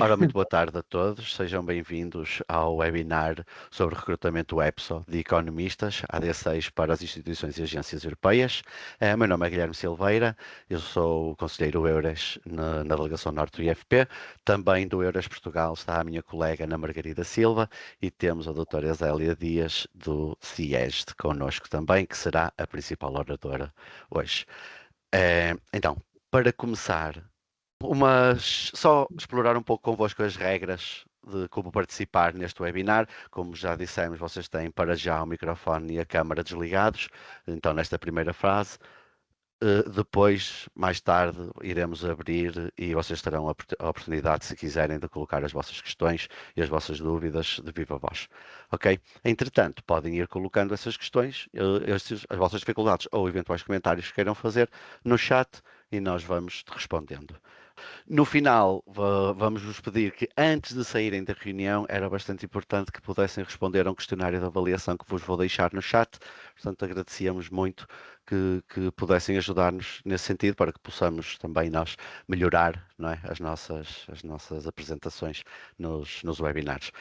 Ora, muito boa tarde a todos, sejam bem-vindos ao webinar sobre recrutamento EPSO de economistas AD6 para as instituições e agências europeias. Meu nome é Guilherme Silveira, eu sou o conselheiro EURES na Delegação Norte do IFP. Também do EURES Portugal está a minha colega Ana Margarida Silva e temos a doutora Zélia Dias do CIESD connosco também, que será a principal oradora hoje. Então, para começar, só explorar um pouco convosco as regras de como participar neste webinar. Como já dissemos, vocês têm para já o microfone e a câmara desligados, então nesta primeira fase. Depois, mais tarde, iremos abrir e vocês terão a oportunidade, se quiserem, de colocar as vossas questões e as vossas dúvidas de viva voz. Ok? Entretanto, podem ir colocando essas questões, as vossas dificuldades ou eventuais comentários que queiram fazer no chat e nós vamos respondendo. No final, vamos vos pedir que antes de saírem da reunião, era bastante importante que pudessem responder a um questionário de avaliação que vos vou deixar no chat. Portanto, agradecíamos muito que pudessem ajudar-nos nesse sentido para que possamos também nós melhorar, não é, as nossas apresentações nos webinars.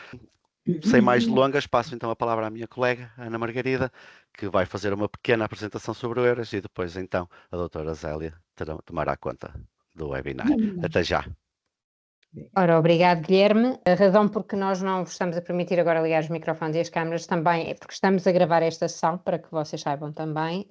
Sem mais delongas, passo então a palavra à minha colega, Ana Margarida, que vai fazer uma pequena apresentação sobre o Euras e depois então a doutora Zélia tomará conta do webinar. Até já. Ora, obrigado, Guilherme. A razão por que nós não vos estamos a permitir agora ligar os microfones e as câmaras também é porque estamos a gravar esta sessão, para que vocês saibam também,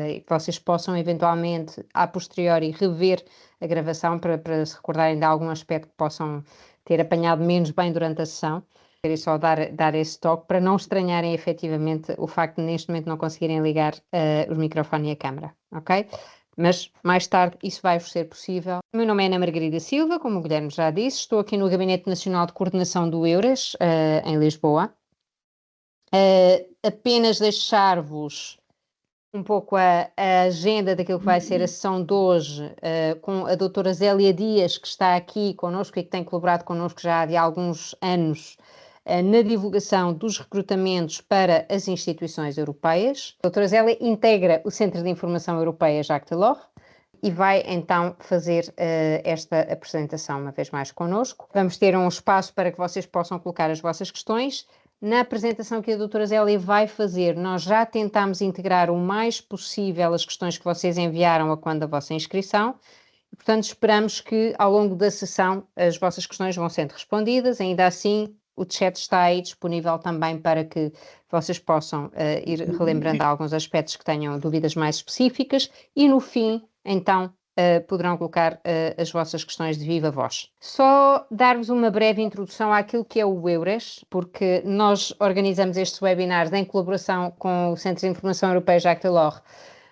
e que vocês possam eventualmente, a posteriori, rever a gravação para se recordarem de algum aspecto que possam ter apanhado menos bem durante a sessão. Queria só dar esse toque para não estranharem efetivamente o facto de neste momento não conseguirem ligar os microfones e a câmara, ok? Mas mais tarde isso vai-vos ser possível. O meu nome é Ana Margarida Silva, como o Guilherme já disse, estou aqui no Gabinete Nacional de Coordenação do EURES, em Lisboa. Apenas deixar-vos um pouco a agenda daquilo que vai ser a sessão de hoje, com a doutora Zélia Dias, que está aqui connosco e que tem colaborado connosco já há de alguns anos, na divulgação dos recrutamentos para as instituições europeias. A doutora Zélia integra o Centro de Informação Europeia Jacques Delors e vai então fazer esta apresentação uma vez mais connosco. Vamos ter um espaço para que vocês possam colocar as vossas questões. Na apresentação que a doutora Zélia vai fazer, nós já tentámos integrar o mais possível as questões que vocês enviaram a quando da vossa inscrição. Portanto, esperamos que ao longo da sessão as vossas questões vão sendo respondidas. Ainda assim, o chat está aí disponível também para que vocês possam ir relembrando alguns aspectos que tenham dúvidas mais específicas e no fim, então, poderão colocar as vossas questões de viva voz. Só dar-vos uma breve introdução àquilo que é o EURES, porque nós organizamos estes webinars em colaboração com o Centro de Informação Europeia Jacques Delors,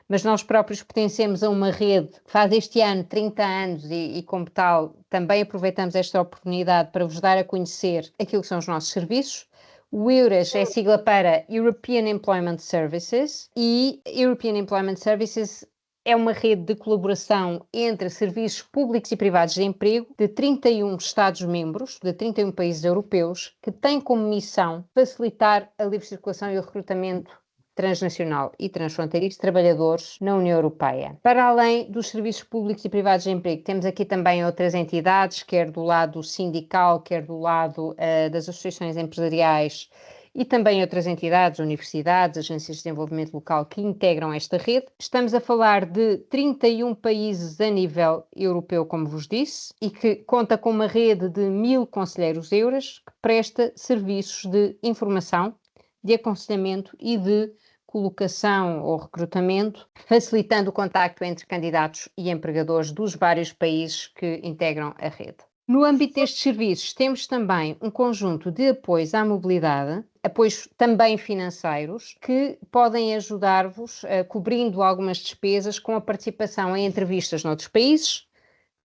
mas nós próprios pertencemos a uma rede que faz este ano 30 anos e como tal, também aproveitamos esta oportunidade para vos dar a conhecer aquilo que são os nossos serviços. O EURES é sigla para European Employment Services e European Employment Services é uma rede de colaboração entre serviços públicos e privados de emprego de 31 Estados-membros, de 31 países europeus, que tem como missão facilitar a livre circulação e o recrutamento transnacional e transfronteiriço de trabalhadores na União Europeia. Para além dos serviços públicos e privados de emprego, temos aqui também outras entidades, quer do lado sindical, quer do lado das associações empresariais e também outras entidades, universidades, agências de desenvolvimento local que integram esta rede. Estamos a falar de 31 países a nível europeu, como vos disse, e que conta com uma rede de 1000 conselheiros EURES que presta serviços de informação, de aconselhamento e de colocação ou recrutamento, facilitando o contacto entre candidatos e empregadores dos vários países que integram a rede. No âmbito destes serviços, temos também um conjunto de apoios à mobilidade, apoios também financeiros, que podem ajudar-vos, cobrindo algumas despesas com a participação em entrevistas noutros países,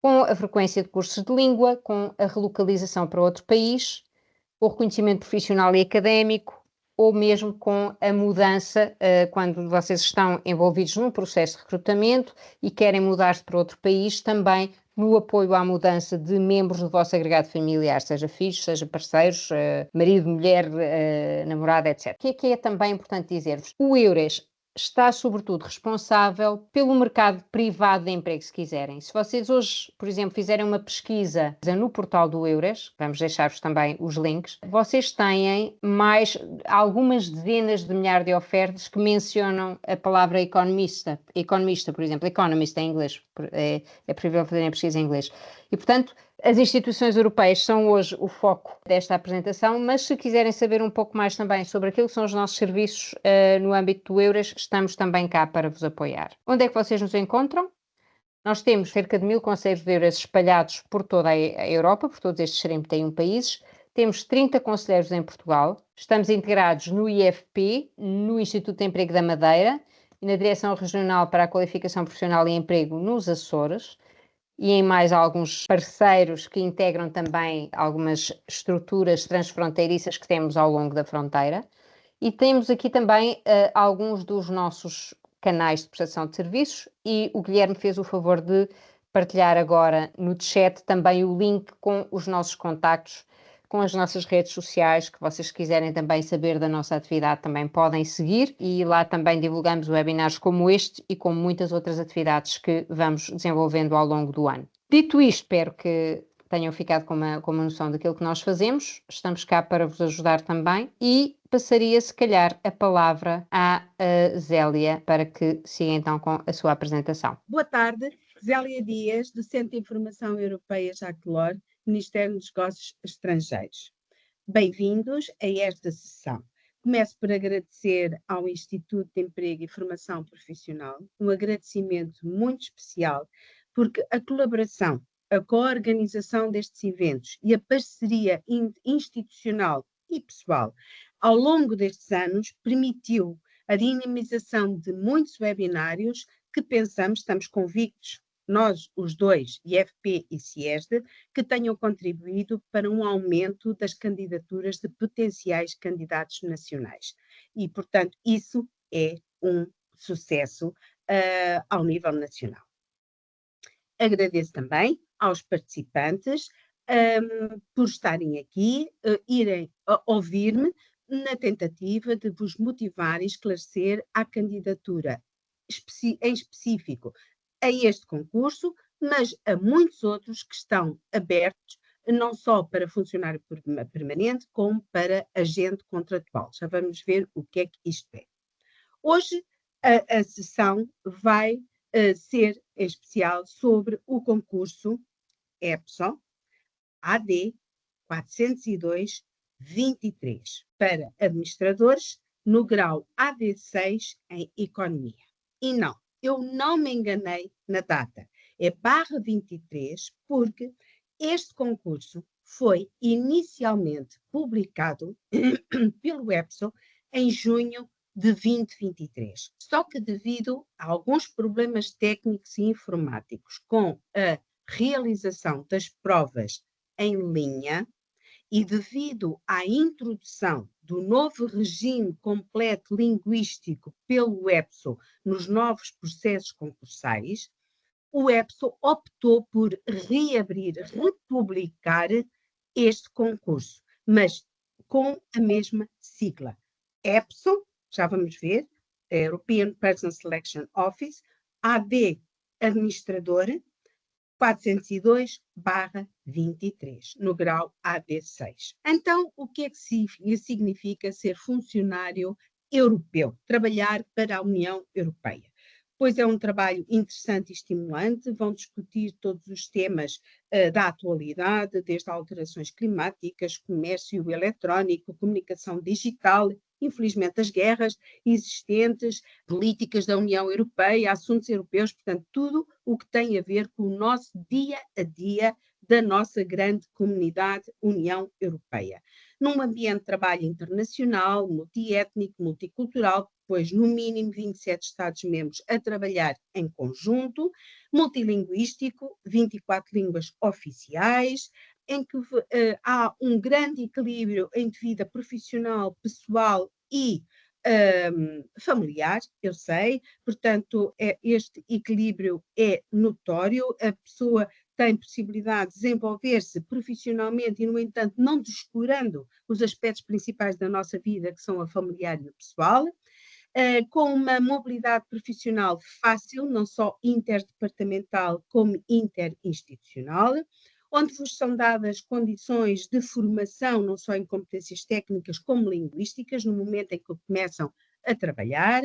com a frequência de cursos de língua, com a relocalização para outro país, o reconhecimento profissional e académico, ou mesmo com a mudança, quando vocês estão envolvidos num processo de recrutamento e querem mudar-se para outro país, também no apoio à mudança de membros do vosso agregado familiar, seja filhos, seja parceiros, marido, mulher, namorada, etc. O que é também importante dizer-vos? O EURES está, sobretudo, responsável pelo mercado privado de emprego, se quiserem. Se vocês hoje, por exemplo, fizerem uma pesquisa no portal do Eures, vamos deixar-vos também os links, vocês têm mais algumas dezenas de milhares de ofertas que mencionam a palavra economista. Economista, por exemplo, economist em inglês, é preferível fazerem a pesquisa em inglês. E, portanto, as instituições europeias são hoje o foco desta apresentação, mas se quiserem saber um pouco mais também sobre aquilo que são os nossos serviços no âmbito do Eures, estamos também cá para vos apoiar. Onde é que vocês nos encontram? Nós temos cerca de 1000 conselhos de Eures espalhados por toda a Europa, por todos estes 31 países. Temos 30 conselheiros em Portugal. Estamos integrados no IFP, no Instituto de Emprego da Madeira e na Direção Regional para a Qualificação Profissional e Emprego nos Açores, e em mais alguns parceiros que integram também algumas estruturas transfronteiriças que temos ao longo da fronteira. E temos aqui também alguns dos nossos canais de prestação de serviços, e o Guilherme fez o favor de partilhar agora no chat também o link com os nossos contactos, com as nossas redes sociais, que vocês quiserem também saber da nossa atividade também podem seguir, e lá também divulgamos webinars como este e como muitas outras atividades que vamos desenvolvendo ao longo do ano. Dito isto, espero que tenham ficado com uma noção daquilo que nós fazemos. Estamos cá para vos ajudar também, e passaria se calhar a palavra à Zélia para que siga então com a sua apresentação. Boa tarde, Zélia Dias, do Centro de Informação Europeia Jacques Delors, Ministério dos Negócios Estrangeiros. Bem-vindos a esta sessão. Começo por agradecer ao Instituto de Emprego e Formação Profissional, um agradecimento muito especial, porque a colaboração, a coorganização destes eventos e a parceria institucional e pessoal ao longo destes anos permitiu a dinamização de muitos webinários que estamos convictos, nós, os dois, IFP e CIESD, que tenham contribuído para um aumento das candidaturas de potenciais candidatos nacionais. E, portanto, isso é um sucesso ao nível nacional. Agradeço também aos participantes por estarem aqui, irem ouvir-me na tentativa de vos motivar e esclarecer a candidatura em específico a este concurso, mas a muitos outros que estão abertos, não só para funcionário permanente, como para agente contratual. Já vamos ver o que é que isto é. Hoje a sessão vai ser em especial sobre o concurso EPSO AD 402-23 para administradores no grau AD6 em Economia. E não, eu não me enganei na data. É /23 porque este concurso foi inicialmente publicado pelo EPSO em junho de 2023. Só que devido a alguns problemas técnicos e informáticos com a realização das provas em linha e devido à introdução do novo regime completo linguístico pelo EPSO nos novos processos concursais, o EPSO optou por republicar este concurso, mas com a mesma sigla. EPSO, já vamos ver, European Person Selection Office, AD Administrador, 402/23, no grau AD6. Então, o que é que significa ser funcionário europeu? Trabalhar para a União Europeia. Pois é um trabalho interessante e estimulante, vão discutir todos os temas da atualidade, desde alterações climáticas, comércio eletrónico, comunicação digital, infelizmente as guerras existentes, políticas da União Europeia, assuntos europeus, portanto, tudo o que tem a ver com o nosso dia a dia da nossa grande comunidade União Europeia. Num ambiente de trabalho internacional, multiétnico, multicultural, pois no mínimo 27 Estados-membros a trabalhar em conjunto, multilinguístico, 24 línguas oficiais, em que há um grande equilíbrio entre vida profissional, pessoal e familiar, eu sei, portanto, este equilíbrio é notório, a pessoa tem possibilidade de desenvolver-se profissionalmente e, no entanto, não descurando os aspectos principais da nossa vida, que são a familiar e o pessoal. com uma mobilidade profissional fácil, não só interdepartamental como interinstitucional, onde vos são dadas condições de formação, não só em competências técnicas como linguísticas, no momento em que começam a trabalhar.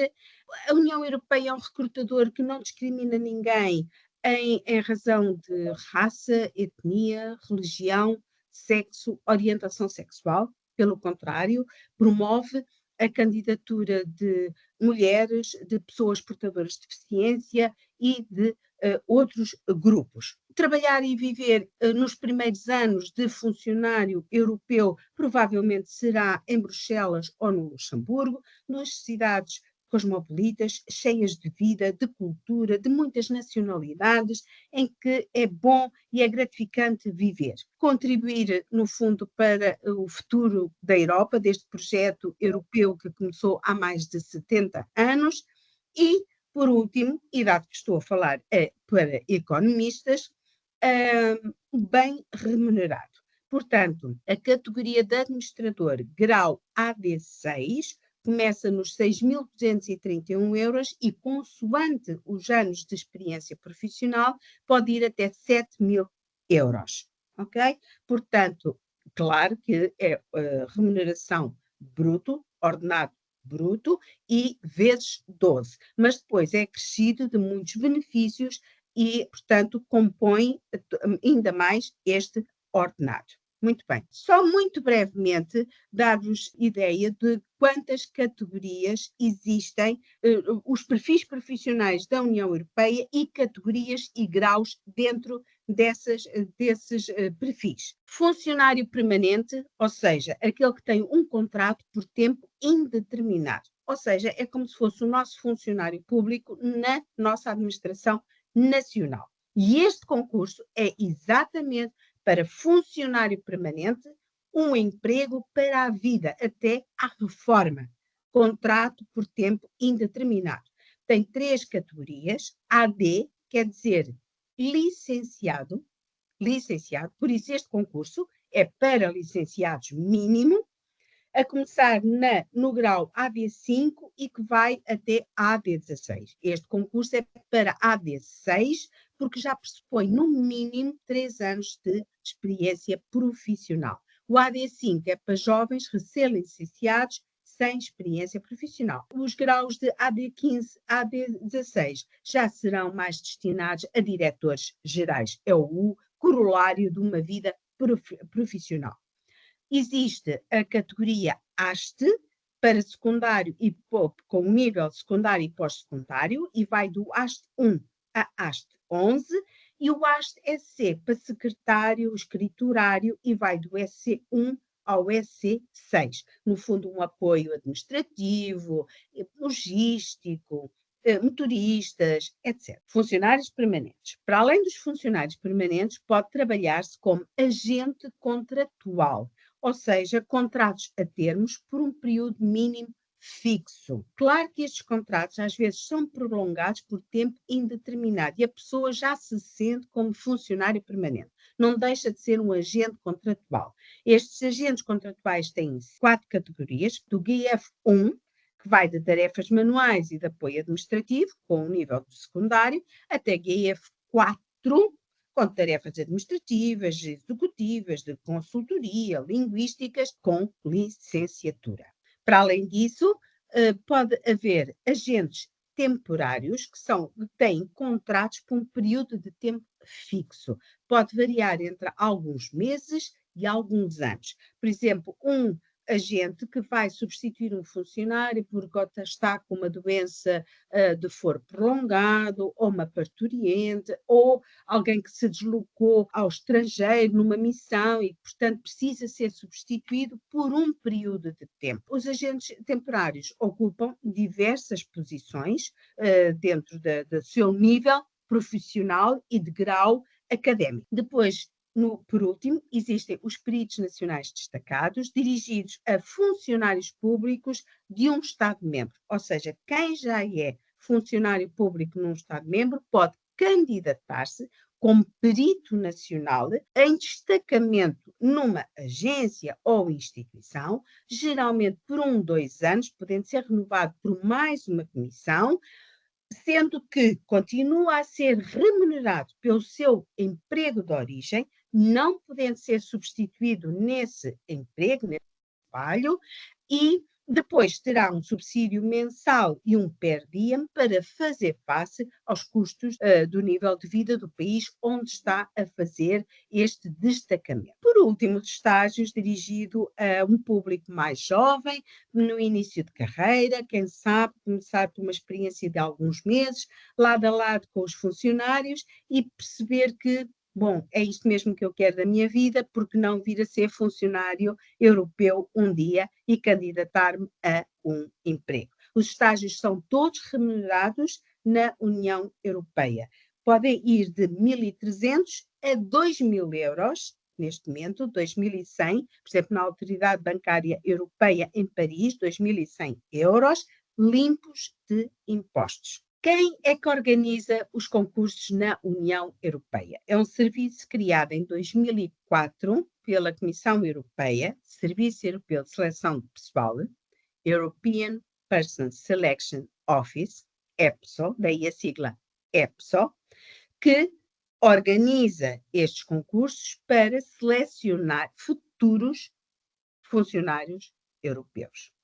A União Europeia é um recrutador que não discrimina ninguém em razão de raça, etnia, religião, sexo, orientação sexual. Pelo contrário, promove a candidatura de mulheres, de pessoas portadoras de deficiência e de outros grupos. Trabalhar e viver nos primeiros anos de funcionário europeu provavelmente será em Bruxelas ou no Luxemburgo, nas cidades cosmopolitas, cheias de vida, de cultura, de muitas nacionalidades, em que é bom e é gratificante viver. Contribuir, no fundo, para o futuro da Europa, deste projeto europeu que começou há mais de 70 anos. E, por último, e dado que estou a falar para economistas, bem remunerado. Portanto, a categoria de administrador grau AD6 começa nos 6.231 euros e, consoante os anos de experiência profissional, pode ir até 7.000 euros, ok? Portanto, claro que é remuneração bruto, ordenado bruto e vezes 12, mas depois é acrescido de muitos benefícios e, portanto, compõe ainda mais este ordenado. Muito bem. Só muito brevemente dar-vos ideia de quantas categorias existem, os perfis profissionais da União Europeia e categorias e graus dentro desses perfis. Funcionário permanente, ou seja, aquele que tem um contrato por tempo indeterminado. Ou seja, é como se fosse o nosso funcionário público na nossa administração nacional. E este concurso é exatamente para funcionário permanente, um emprego para a vida, até à reforma. Contrato por tempo indeterminado. Tem 3 categorias. AD quer dizer licenciado, por isso este concurso é para licenciados mínimo, a começar no grau AD5 e que vai até AD16. Este concurso é para AD6, porque já pressupõe no mínimo 3 anos de experiência profissional. O AD5 é para jovens recém-licenciados sem experiência profissional. Os graus de AD15 a AD16 já serão mais destinados a diretores gerais. É o corolário de uma vida profissional. Existe a categoria ASTE, para secundário e com nível secundário e pós-secundário, e vai do ASTE 1 a ASTE 11, e o ASTE SC para secretário, escriturário, e vai do SC1 ao SC6. No fundo, um apoio administrativo, logístico, motoristas, etc. Funcionários permanentes. Para além dos funcionários permanentes, pode trabalhar-se como agente contratual, ou seja, contratos a termos por um período mínimo fixo. Claro que estes contratos às vezes são prolongados por tempo indeterminado e a pessoa já se sente como funcionário permanente. Não deixa de ser um agente contratual. Estes agentes contratuais têm 4 categorias, do GF1, que vai de tarefas manuais e de apoio administrativo, com um nível de secundário, até GF4, com tarefas administrativas, executivas, de consultoria, linguísticas, com licenciatura. Para além disso, pode haver agentes temporários que têm contratos por um período de tempo fixo. Pode variar entre alguns meses e alguns anos. Por exemplo, um agente que vai substituir um funcionário porque está com uma doença de foro prolongado, ou uma parturiente, ou alguém que se deslocou ao estrangeiro numa missão e, portanto, precisa ser substituído por um período de tempo. Os agentes temporários ocupam diversas posições dentro do seu nível profissional e de grau académico. Depois, por último, existem os peritos nacionais destacados, dirigidos a funcionários públicos de um Estado-membro. Ou seja, quem já é funcionário público num Estado-membro pode candidatar-se como perito nacional em destacamento numa agência ou instituição, geralmente por 2 anos, podendo ser renovado por mais uma comissão, sendo que continua a ser remunerado pelo seu emprego de origem, não podendo ser substituído nesse emprego, nesse trabalho, e depois terá um subsídio mensal e um per diem para fazer face aos custos do nível de vida do país onde está a fazer este destacamento. Por último, os estágios dirigido a um público mais jovem, no início de carreira, quem sabe começar por uma experiência de alguns meses, lado a lado com os funcionários e perceber que, bom, é isto mesmo que eu quero da minha vida, porque não vir a ser funcionário europeu um dia e candidatar-me a um emprego. Os estágios são todos remunerados na União Europeia. Podem ir de 1.300 a 2.000 euros, neste momento, 2.100, por exemplo, na Autoridade Bancária Europeia em Paris, 2.100 euros, limpos de impostos. Quem é que organiza os concursos na União Europeia? É um serviço criado em 2004 pela Comissão Europeia, Serviço Europeu de Seleção de Pessoal, European Person Selection Office, EPSO, daí a sigla EPSO, que organiza estes concursos para selecionar futuros funcionários europeus.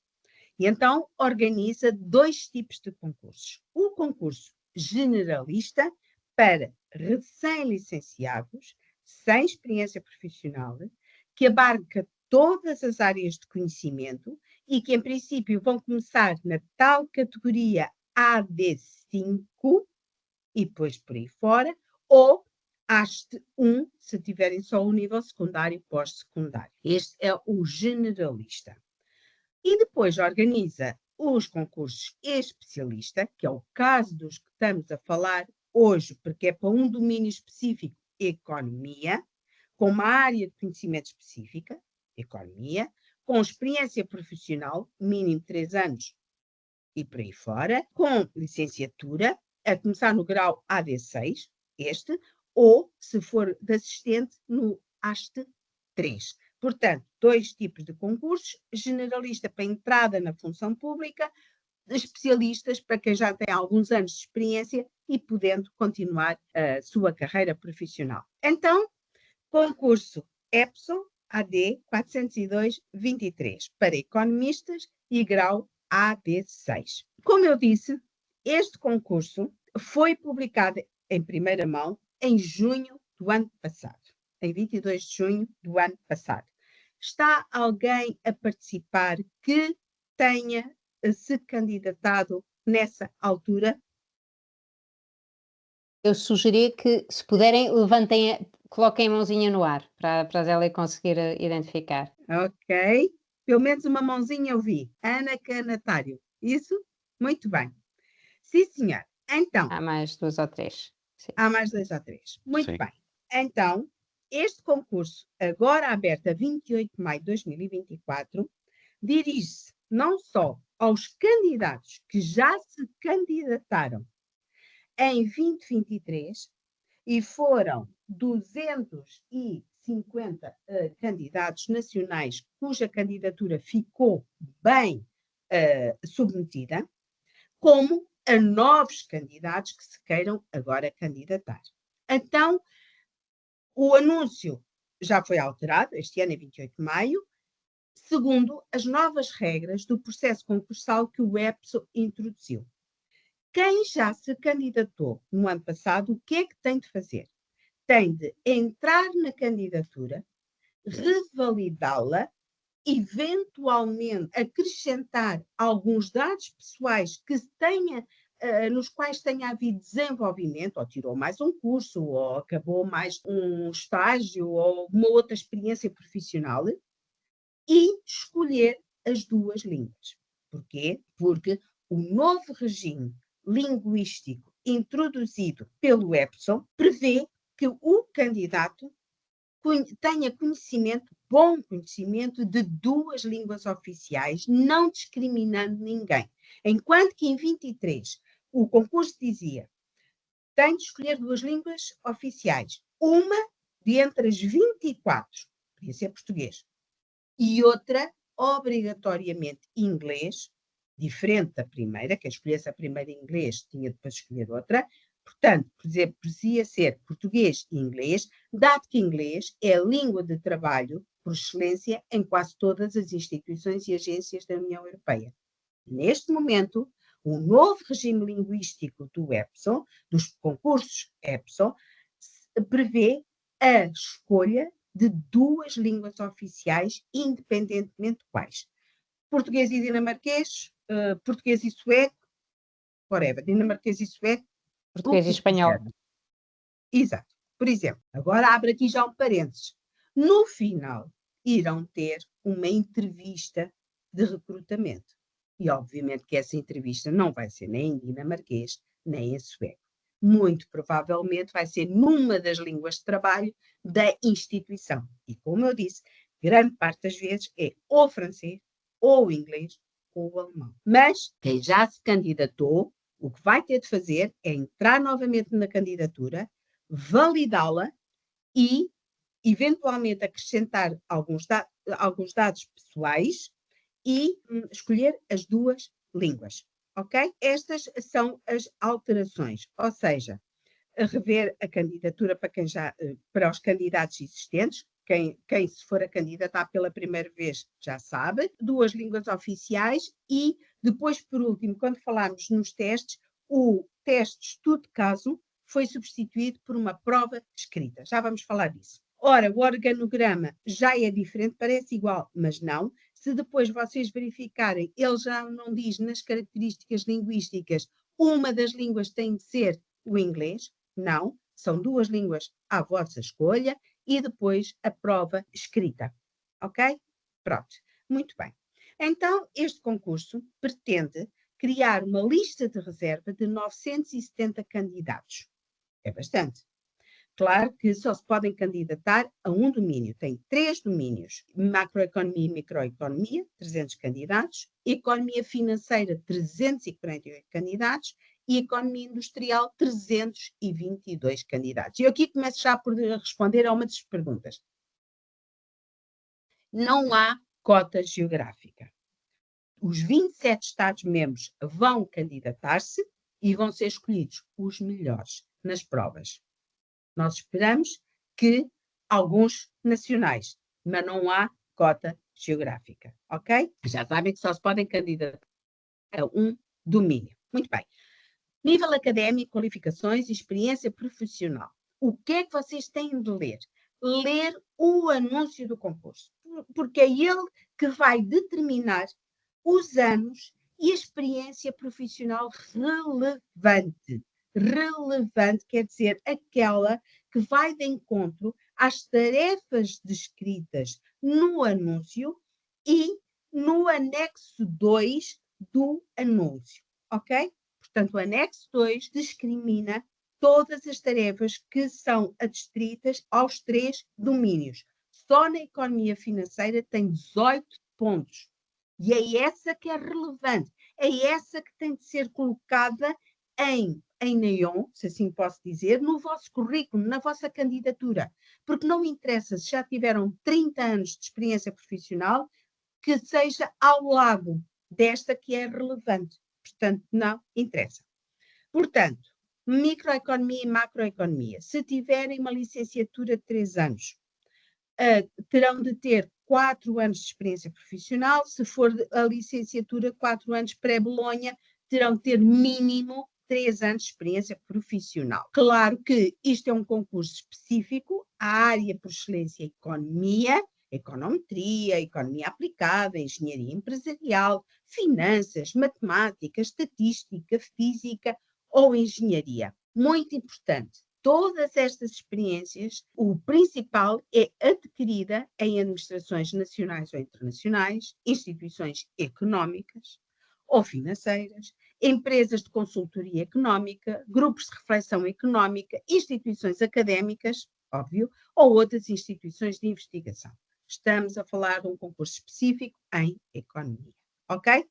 E então organiza 2 tipos de concursos. O concurso generalista para recém-licenciados, sem experiência profissional, que abarca todas as áreas de conhecimento e que, em princípio, vão começar na tal categoria AD5 e depois por aí fora, ou AST1, se tiverem só o nível secundário e pós-secundário. Este é o generalista. E depois organiza os concursos especialista, que é o caso dos que estamos a falar hoje, porque é para um domínio específico, economia, com uma área de conhecimento específica, economia, com experiência profissional, mínimo 3 anos e por aí fora, com licenciatura, a começar no grau AD6, ou, se for de assistente, no AST3. Portanto, 2 tipos de concursos, generalista para entrada na função pública, especialistas para quem já tem alguns anos de experiência e podendo continuar a sua carreira profissional. Então, concurso EPSO AD 402-23 para economistas e grau AD6. Como eu disse, este concurso foi publicado em primeira mão em junho do ano passado. Em 22 de junho do ano passado. Está alguém a participar que tenha se candidatado nessa altura? Eu sugeri que, se puderem, coloquem a mãozinha no ar, para a Zélia conseguir identificar. Ok. Pelo menos uma mãozinha eu vi. Ana Canatário. Isso? Muito bem. Sim, senhor. Então. Há mais 2 ou 3. Sim. Há mais 2 ou 3. Muito Sim. bem. Então, este concurso, agora aberto a 28 de maio de 2024, dirige-se não só aos candidatos que já se candidataram em 2023 e foram 250 candidatos nacionais cuja candidatura ficou bem submetida, como a novos candidatos que se queiram agora candidatar. Então, o anúncio já foi alterado, este ano é 28 de maio, segundo as novas regras do processo concursal que o EPSO introduziu. Quem já se candidatou no ano passado, o que é que tem de fazer? Tem de entrar na candidatura, revalidá-la, eventualmente acrescentar alguns dados pessoais que nos quais tenha havido desenvolvimento, ou tirou mais um curso, ou acabou mais um estágio, ou uma outra experiência profissional, e escolher as 2 línguas. Porquê? Porque o novo regime linguístico introduzido pelo EPSO prevê que o candidato tenha bom conhecimento de 2 línguas oficiais, não discriminando ninguém. Enquanto que em 23 o concurso dizia tem de escolher 2 línguas oficiais, uma de entre as 24 podia ser português. E outra, obrigatoriamente inglês, diferente da primeira, quem escolhesse a primeira em inglês tinha depois de escolher outra. Portanto, por exemplo, podia ser português e inglês, dado que inglês é a língua de trabalho por excelência em quase todas as instituições e agências da União Europeia. Neste momento, o novo regime linguístico do EPSO, dos concursos EPSO, prevê a escolha de 2 línguas oficiais, independentemente de quais. Português e dinamarquês, português e sueco, whatever, dinamarquês e sueco, Português e espanhol. quiser. Exato. Por exemplo, agora abro aqui já um parênteses. No final, irão ter uma entrevista de recrutamento. E, obviamente, que essa entrevista não vai ser nem em dinamarquês, nem em sueco. Muito provavelmente vai ser numa das línguas de trabalho da instituição. E, como eu disse, grande parte das vezes é ou francês, ou inglês, ou alemão. Mas, quem já se candidatou, o que vai ter de fazer é entrar novamente na candidatura, validá-la e, eventualmente, acrescentar alguns dados pessoais e escolher as 2 línguas, ok? Estas são as alterações, ou seja, rever a candidatura para os candidatos existentes, quem se for a candidatar pela primeira vez já sabe, 2 línguas oficiais e depois, por último, quando falarmos nos testes, o teste de estudo de caso foi substituído por uma prova escrita. Já vamos falar disso. Ora, o organograma já é diferente, parece igual, mas não. Se depois vocês verificarem, ele já não diz nas características linguísticas uma das línguas tem de ser o inglês. Não, são 2 línguas à vossa escolha e depois a prova escrita. Ok? Pronto, muito bem. Então, este concurso pretende criar uma lista de reserva de 970 candidatos. É bastante. Claro que só se podem candidatar a um domínio. Tem 3 domínios: macroeconomia e microeconomia, 300 candidatos, economia financeira, 348 candidatos, e economia industrial, 322 candidatos. E eu aqui começo já por responder a uma das perguntas. Não há cota geográfica. Os 27 Estados-membros vão candidatar-se e vão ser escolhidos os melhores nas provas. Nós esperamos que alguns nacionais, mas não há cota geográfica, ok? Já sabem que só se podem candidatar a um domínio. Muito bem. Nível académico, qualificações e experiência profissional. O que é que vocês têm de ler? Ler o anúncio do concurso, porque é ele que vai determinar os anos e a experiência profissional relevante. Relevante quer dizer aquela que vai de encontro às tarefas descritas no anúncio e no anexo 2 do anúncio, ok? Portanto, o anexo 2 discrimina todas as tarefas que são adstritas aos 3 domínios. Só na economia financeira tem 18 pontos. E é essa que é relevante, é essa que tem de ser colocada em neon, se assim posso dizer, no vosso currículo, na vossa candidatura. Porque não interessa se já tiveram 30 anos de experiência profissional, que seja ao lado desta que é relevante. Portanto, não interessa. Portanto, microeconomia e macroeconomia, se tiverem uma licenciatura de 3 anos, terão de ter 4 anos de experiência profissional. Se for a licenciatura 4 anos pré-Bolonha, terão de ter mínimo 3 anos de experiência profissional. Claro que isto é um concurso específico, a área por excelência é economia, econometria, economia aplicada, engenharia empresarial, finanças, matemática, estatística, física ou engenharia. Muito importante. Todas estas experiências, o principal é adquirida em administrações nacionais ou internacionais, instituições económicas ou financeiras, empresas de consultoria económica, grupos de reflexão económica, instituições académicas, óbvio, ou outras instituições de investigação. Estamos a falar de um concurso específico em economia, ok?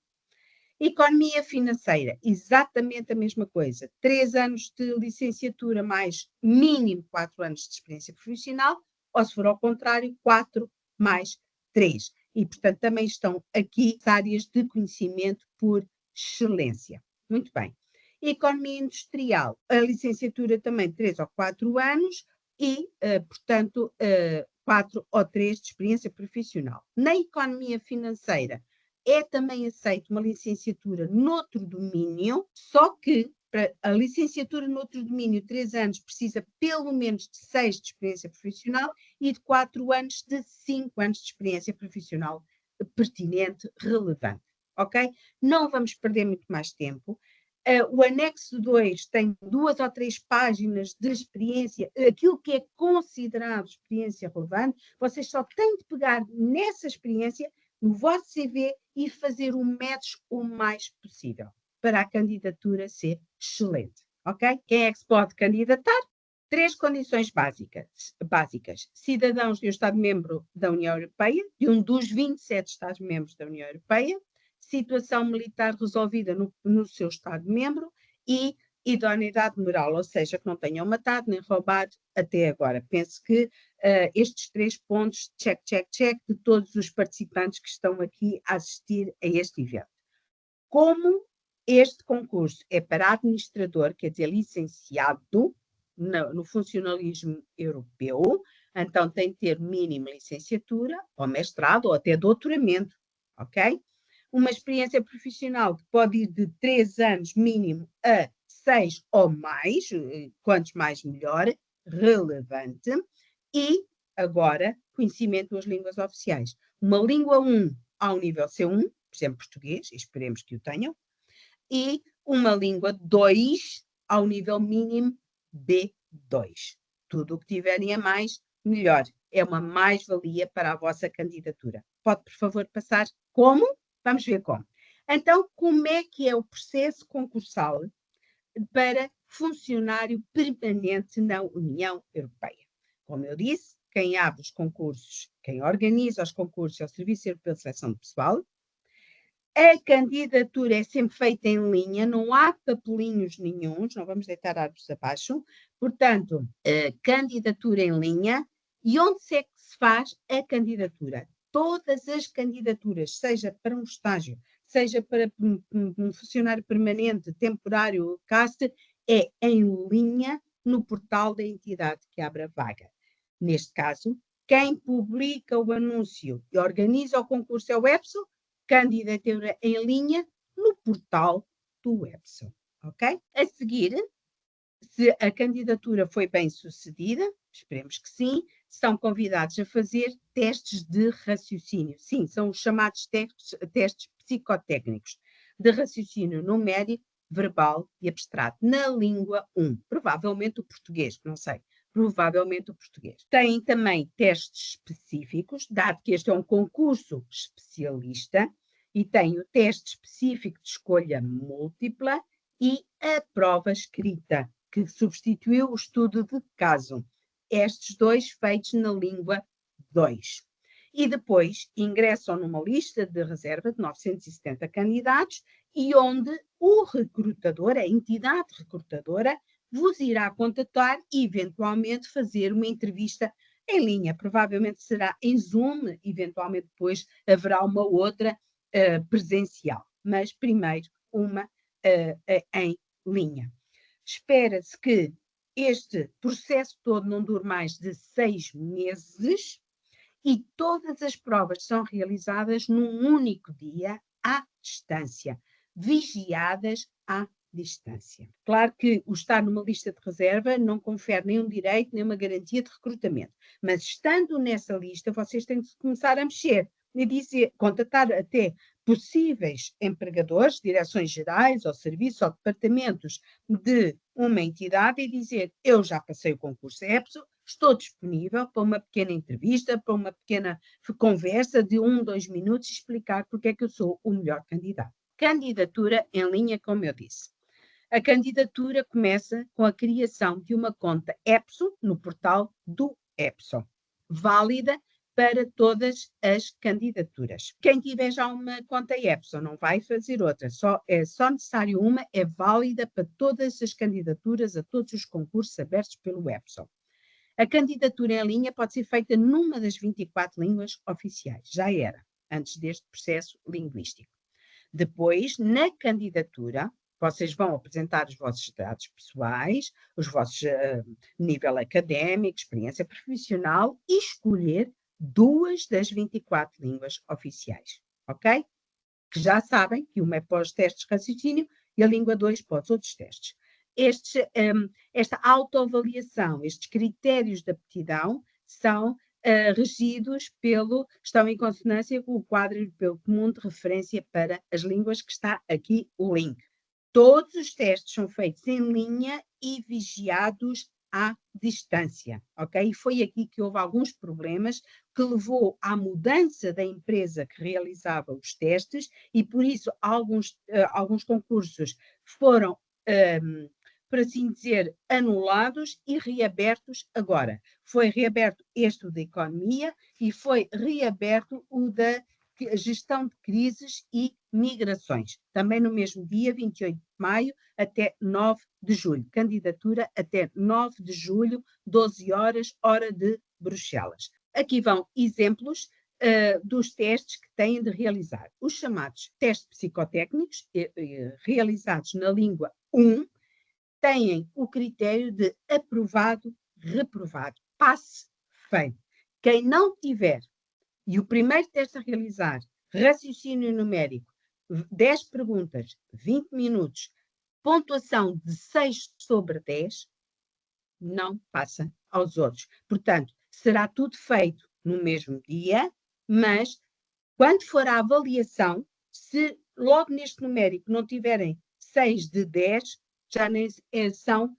Economia financeira, exatamente a mesma coisa. 3 anos de licenciatura mais mínimo 4 anos de experiência profissional, ou se for ao contrário, 4 mais 3. E, portanto, também estão aqui as áreas de conhecimento por excelência. Muito bem. Economia industrial, a licenciatura também 3 ou 4 anos e, portanto, 4 ou 3 de experiência profissional. Na economia financeira, é também aceito uma licenciatura noutro domínio, só que para a licenciatura noutro domínio, 3 anos, precisa pelo menos de 6 de experiência profissional e de 4 anos de 5 anos de experiência profissional pertinente, relevante. Ok? Não vamos perder muito mais tempo. O anexo 2 tem 2 ou 3 páginas de experiência, aquilo que é considerado experiência relevante, vocês só têm de pegar nessa experiência no vosso CV e fazer o match o mais possível para a candidatura ser excelente, ok? Quem é que se pode candidatar? 3 condições básicas. Cidadãos de um Estado-membro da União Europeia, de um dos 27 Estados-membros da União Europeia, situação militar resolvida no seu Estado-membro e idoneidade moral, ou seja, que não tenham matado nem roubado até agora. Penso que estes 3 pontos, check, de todos os participantes que estão aqui a assistir a este evento. Como este concurso é para administrador, quer dizer, licenciado no funcionalismo europeu, então tem de ter mínimo licenciatura, ou mestrado, ou até doutoramento, ok? Uma experiência profissional que pode ir de 3 anos mínimo a 6 ou mais, quantos mais melhor, relevante, e agora conhecimento das línguas oficiais. Uma língua 1 ao nível C1, por exemplo, português, esperemos que o tenham, e uma língua 2 ao nível mínimo B2. Tudo o que tiverem a mais, melhor. É uma mais-valia para a vossa candidatura. Pode, por favor, passar como? Vamos ver como. Então, como é que é o processo concursal para funcionário permanente na União Europeia? Como eu disse, quem abre os concursos, quem organiza os concursos é o Serviço Europeu de Seleção de Pessoal. A candidatura é sempre feita em linha, não há papelinhos nenhuns, não vamos deitar árvores abaixo. Portanto, candidatura em linha. E onde é que se faz a candidatura? Todas as candidaturas, seja para um estágio, seja para um funcionário permanente, temporário, CAST, é em linha no portal da entidade que abre a vaga. Neste caso, quem publica o anúncio e organiza o concurso é o EPSO, candidatura em linha no portal do EPSO, ok? A seguir, se a candidatura foi bem sucedida, esperemos que sim, são convidados a fazer testes de raciocínio. Sim, são os chamados testes psicotécnicos de raciocínio numérico, verbal e abstrato, na língua 1, provavelmente o português, não sei, provavelmente o português. Tem também testes específicos, dado que este é um concurso especialista, e tem o teste específico de escolha múltipla e a prova escrita, que substituiu o estudo de caso. Estes 2 feitos na língua 2. E depois ingressam numa lista de reserva de 970 candidatos e onde o recrutador, a entidade recrutadora, vos irá contatar e eventualmente fazer uma entrevista em linha. Provavelmente será em Zoom, eventualmente depois haverá uma outra presencial, mas primeiro uma em linha. Espera-se que este processo todo não dure mais de 6 meses e todas as provas são realizadas num único dia, à distância, vigiadas à distância. Claro que o estar numa lista de reserva não confere nenhum direito, nem uma garantia de recrutamento, mas estando nessa lista, vocês têm de começar a mexer e dizer, contatar até possíveis empregadores, direções gerais ou serviços ou departamentos de uma entidade e dizer, eu já passei o concurso EPSO, estou disponível para uma pequena entrevista, para uma pequena conversa de 1-2 minutos, explicar porque é que eu sou o melhor candidato. Candidatura em linha, como eu disse. A candidatura começa com a criação de uma conta EPSO no portal do EPSO, válida para todas as candidaturas. Quem tiver já uma conta EPSO não vai fazer outra, é só necessário uma, é válida para todas as candidaturas a todos os concursos abertos pelo EPSO. A candidatura em linha pode ser feita numa das 24 línguas oficiais. Já era, antes deste processo linguístico. Depois, na candidatura, vocês vão apresentar os vossos dados pessoais, os vossos nível académico, experiência profissional e escolher 2 das 24 línguas oficiais, ok? Que já sabem que uma é para os testes de raciocínio e a língua 2 para os outros testes. Esta autoavaliação, estes critérios de aptidão são regidos estão em consonância com o quadro europeu comum de referência para as línguas, que está aqui o link. Todos os testes são feitos em linha e vigiados à distância, ok? E foi aqui que houve alguns problemas que levou à mudança da empresa que realizava os testes e por isso alguns concursos foram, por assim dizer, anulados e reabertos agora. Foi reaberto este da economia e foi reaberto o da gestão de crises e migrações, também no mesmo dia, 28 de maio, até 9 de julho. Candidatura até 9 de julho, 12 horas, hora de Bruxelas. Aqui vão exemplos dos testes que têm de realizar. Os chamados testes psicotécnicos, realizados na língua 1, têm o critério de aprovado, reprovado, passe, feito. Quem não tiver, e o primeiro teste a realizar, raciocínio numérico, 10 perguntas, 20 minutos, pontuação de 6 sobre 10, não passa aos outros. Portanto, será tudo feito no mesmo dia, mas quando for a avaliação, se logo neste numérico não tiverem 6 de 10, já nem são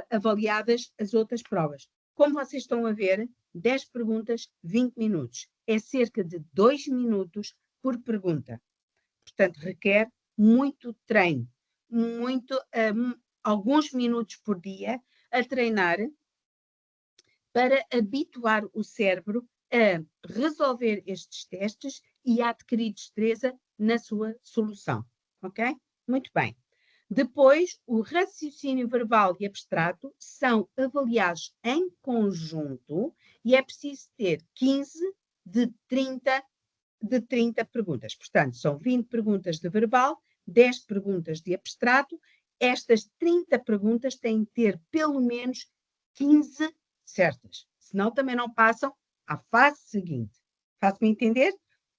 avaliadas as outras provas. Como vocês estão a ver, 10 perguntas, 20 minutos. É cerca de 2 minutos por pergunta. Portanto, requer muito treino, alguns minutos por dia a treinar para habituar o cérebro a resolver estes testes e a adquirir destreza na sua solução. Ok? Muito bem. Depois, o raciocínio verbal e abstrato são avaliados em conjunto e é preciso ter 15 de 30 perguntas. Portanto, são 20 perguntas de verbal, 10 perguntas de abstrato. Estas 30 perguntas têm de ter pelo menos 15 certas. Senão também não passam à fase seguinte. Faz-me entender?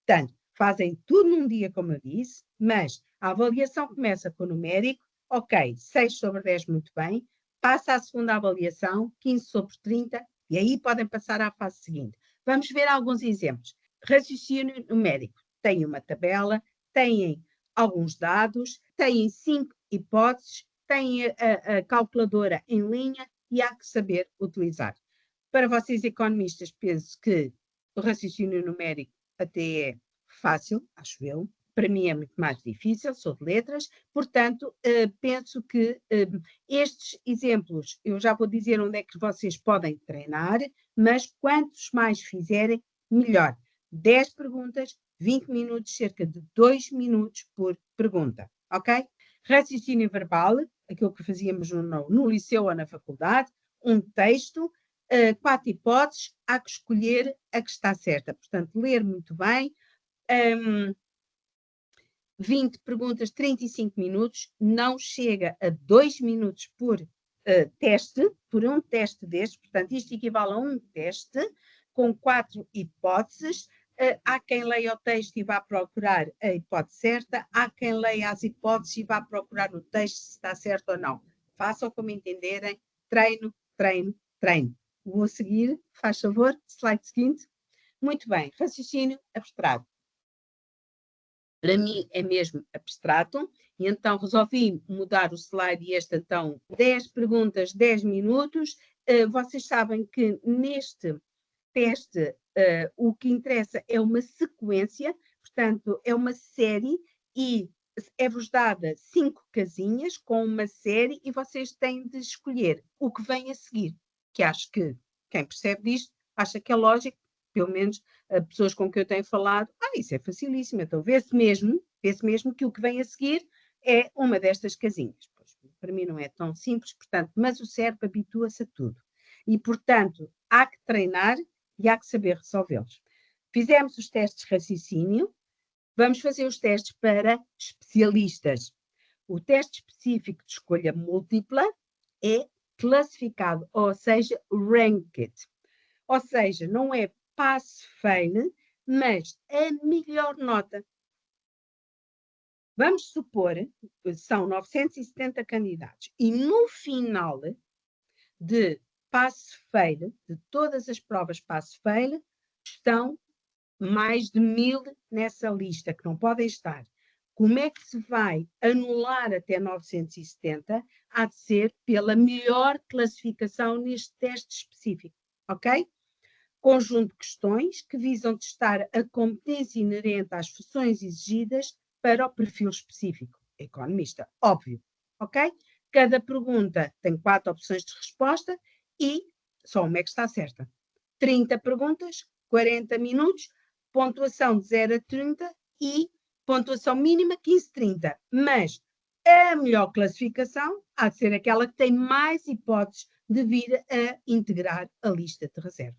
Portanto, fazem tudo num dia, como eu disse, mas a avaliação começa com o numérico, ok, 6 sobre 10, muito bem, passa à segunda avaliação, 15 sobre 30, e aí podem passar à fase seguinte. Vamos ver alguns exemplos. Raciocínio numérico. Tem uma tabela, têm alguns dados, têm 5 hipóteses, têm a calculadora em linha e há que saber utilizar. Para vocês economistas, penso que o raciocínio numérico até é fácil, acho eu. Para mim é muito mais difícil, sou de letras, portanto, penso que estes exemplos, eu já vou dizer onde é que vocês podem treinar, mas quantos mais fizerem, melhor. 10 perguntas, 20 minutos, cerca de 2 minutos por pergunta, ok? Raciocínio verbal, aquilo que fazíamos no liceu ou na faculdade, um texto, 4 hipóteses, há que escolher a que está certa. Portanto, ler muito bem, 20 perguntas, 35 minutos, não chega a 2 minutos por teste, por um teste deste, portanto, isto equivale a um teste, com 4 hipóteses. Há quem leia o texto e vá procurar a hipótese certa, há quem leia as hipóteses e vá procurar no texto se está certo ou não. Façam como entenderem, treino, treino, treino. Vou seguir, faz favor, slide seguinte. Muito bem, raciocínio abstrato. Para mim é mesmo abstrato, e então resolvi mudar o slide e este então 10 perguntas, 10 minutos. Vocês sabem que neste teste o que interessa é uma sequência, portanto é uma série e é-vos dada 5 casinhas com uma série e vocês têm de escolher o que vem a seguir, que acho que quem percebe disto acha que é lógico, pelo menos pessoas com quem eu tenho falado, isso é facilíssimo, então vê-se mesmo que o que vem a seguir é uma destas casinhas. Pois, para mim não é tão simples, portanto, mas o cérebro habitua-se a tudo. E, portanto, há que treinar e há que saber resolvê-los. Fizemos os testes de raciocínio, vamos fazer os testes para especialistas. O teste específico de escolha múltipla é classificado, ou seja, ranked. Ou seja, não é pass-fail, mas a melhor nota. Vamos supor que são 970 candidatos e no final de pass-fail, de todas as provas pass-fail, estão mais de 1000 nessa lista que não podem estar. Como é que se vai anular até 970? Há de ser pela melhor classificação neste teste específico, ok? Conjunto de questões que visam testar a competência inerente às funções exigidas para o perfil específico. Economista, óbvio, ok? Cada pergunta tem 4 opções de resposta e só uma é que está certa. 30 perguntas, 40 minutos, pontuação de 0 a 30 e pontuação mínima 15-30. Mas a melhor classificação há de ser aquela que tem mais hipóteses de vir a integrar a lista de reserva.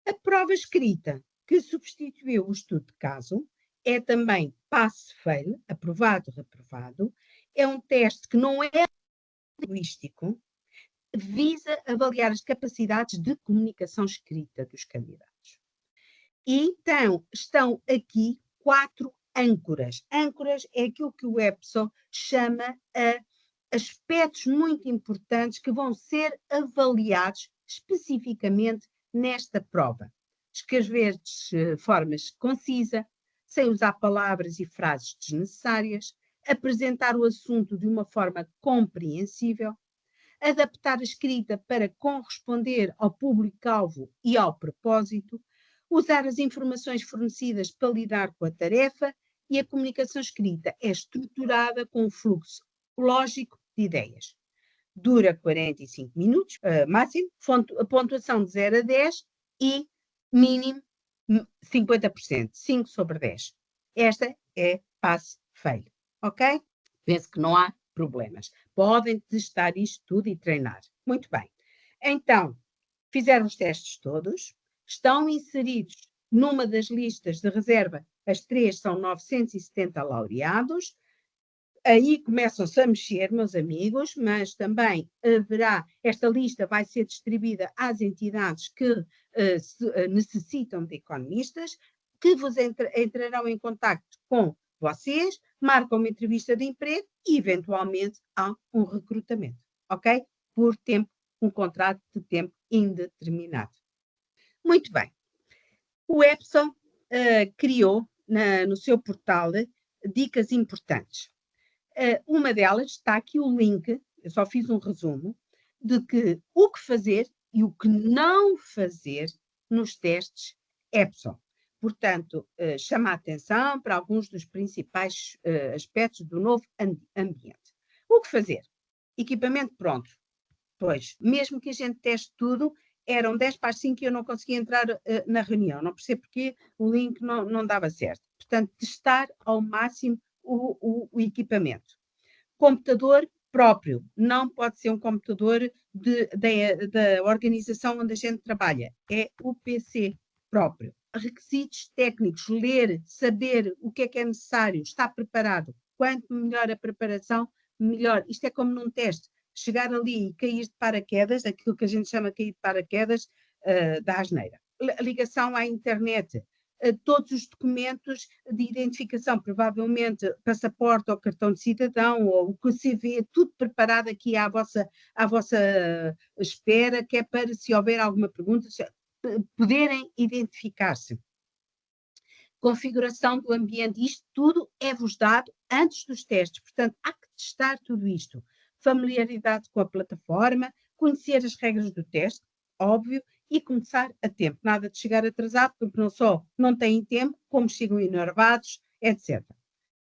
A prova escrita, que substituiu o estudo de caso, é também pass-fail, aprovado, reprovado. É um teste que não é linguístico, visa avaliar as capacidades de comunicação escrita dos candidatos. E então, estão aqui 4 âncoras. Âncoras é aquilo que o EPSO chama a aspectos muito importantes que vão ser avaliados especificamente nesta prova. Escrever de forma concisa, sem usar palavras e frases desnecessárias, apresentar o assunto de uma forma compreensível, adaptar a escrita para corresponder ao público-alvo e ao propósito, usar as informações fornecidas para lidar com a tarefa e a comunicação escrita é estruturada com um fluxo lógico de ideias. Dura 45 minutos, máximo, pontuação de 0 a 10 e mínimo 50%, 5 sobre 10. Esta é pass-fail, ok? Penso que não há problemas. Podem testar isto tudo e treinar. Muito bem. Então, fizeram os testes todos, estão inseridos numa das listas de reserva, as 3 são 970 laureados. Aí começam-se a mexer, meus amigos, mas também haverá, esta lista vai ser distribuída às entidades que necessitam de economistas, que vos entrarão em contacto com vocês, marcam uma entrevista de emprego e, eventualmente, há um recrutamento, ok? Por tempo, um contrato de tempo indeterminado. Muito bem. O EPSO criou no seu portal dicas importantes. Uma delas está aqui o link, eu só fiz um resumo, de que o que fazer e o que não fazer nos testes EPSO. Portanto, chama a atenção para alguns dos principais aspectos do novo ambiente. O que fazer? Equipamento pronto. Pois, mesmo que a gente teste tudo, eram 10 para as 5 e eu não conseguia entrar na reunião. Não percebo porque o link não dava certo. Portanto, testar ao máximo o equipamento. Computador próprio. Não pode ser um computador da organização onde a gente trabalha. É o PC próprio. Requisitos técnicos. Ler, saber o que é necessário. Estar preparado. Quanto melhor a preparação, melhor. Isto é como num teste. Chegar ali e cair de paraquedas, aquilo que a gente chama de cair de paraquedas, da asneira. Ligação à internet, todos os documentos de identificação, provavelmente passaporte ou cartão de cidadão ou o CV, tudo preparado aqui à vossa espera, que é para, se houver alguma pergunta, poderem identificar-se. Configuração do ambiente, isto tudo é-vos dado antes dos testes, portanto, há que testar tudo isto. Familiaridade com a plataforma, conhecer as regras do teste, óbvio, e começar a tempo. Nada de chegar atrasado, porque não só não têm tempo, como chegam enervados, etc.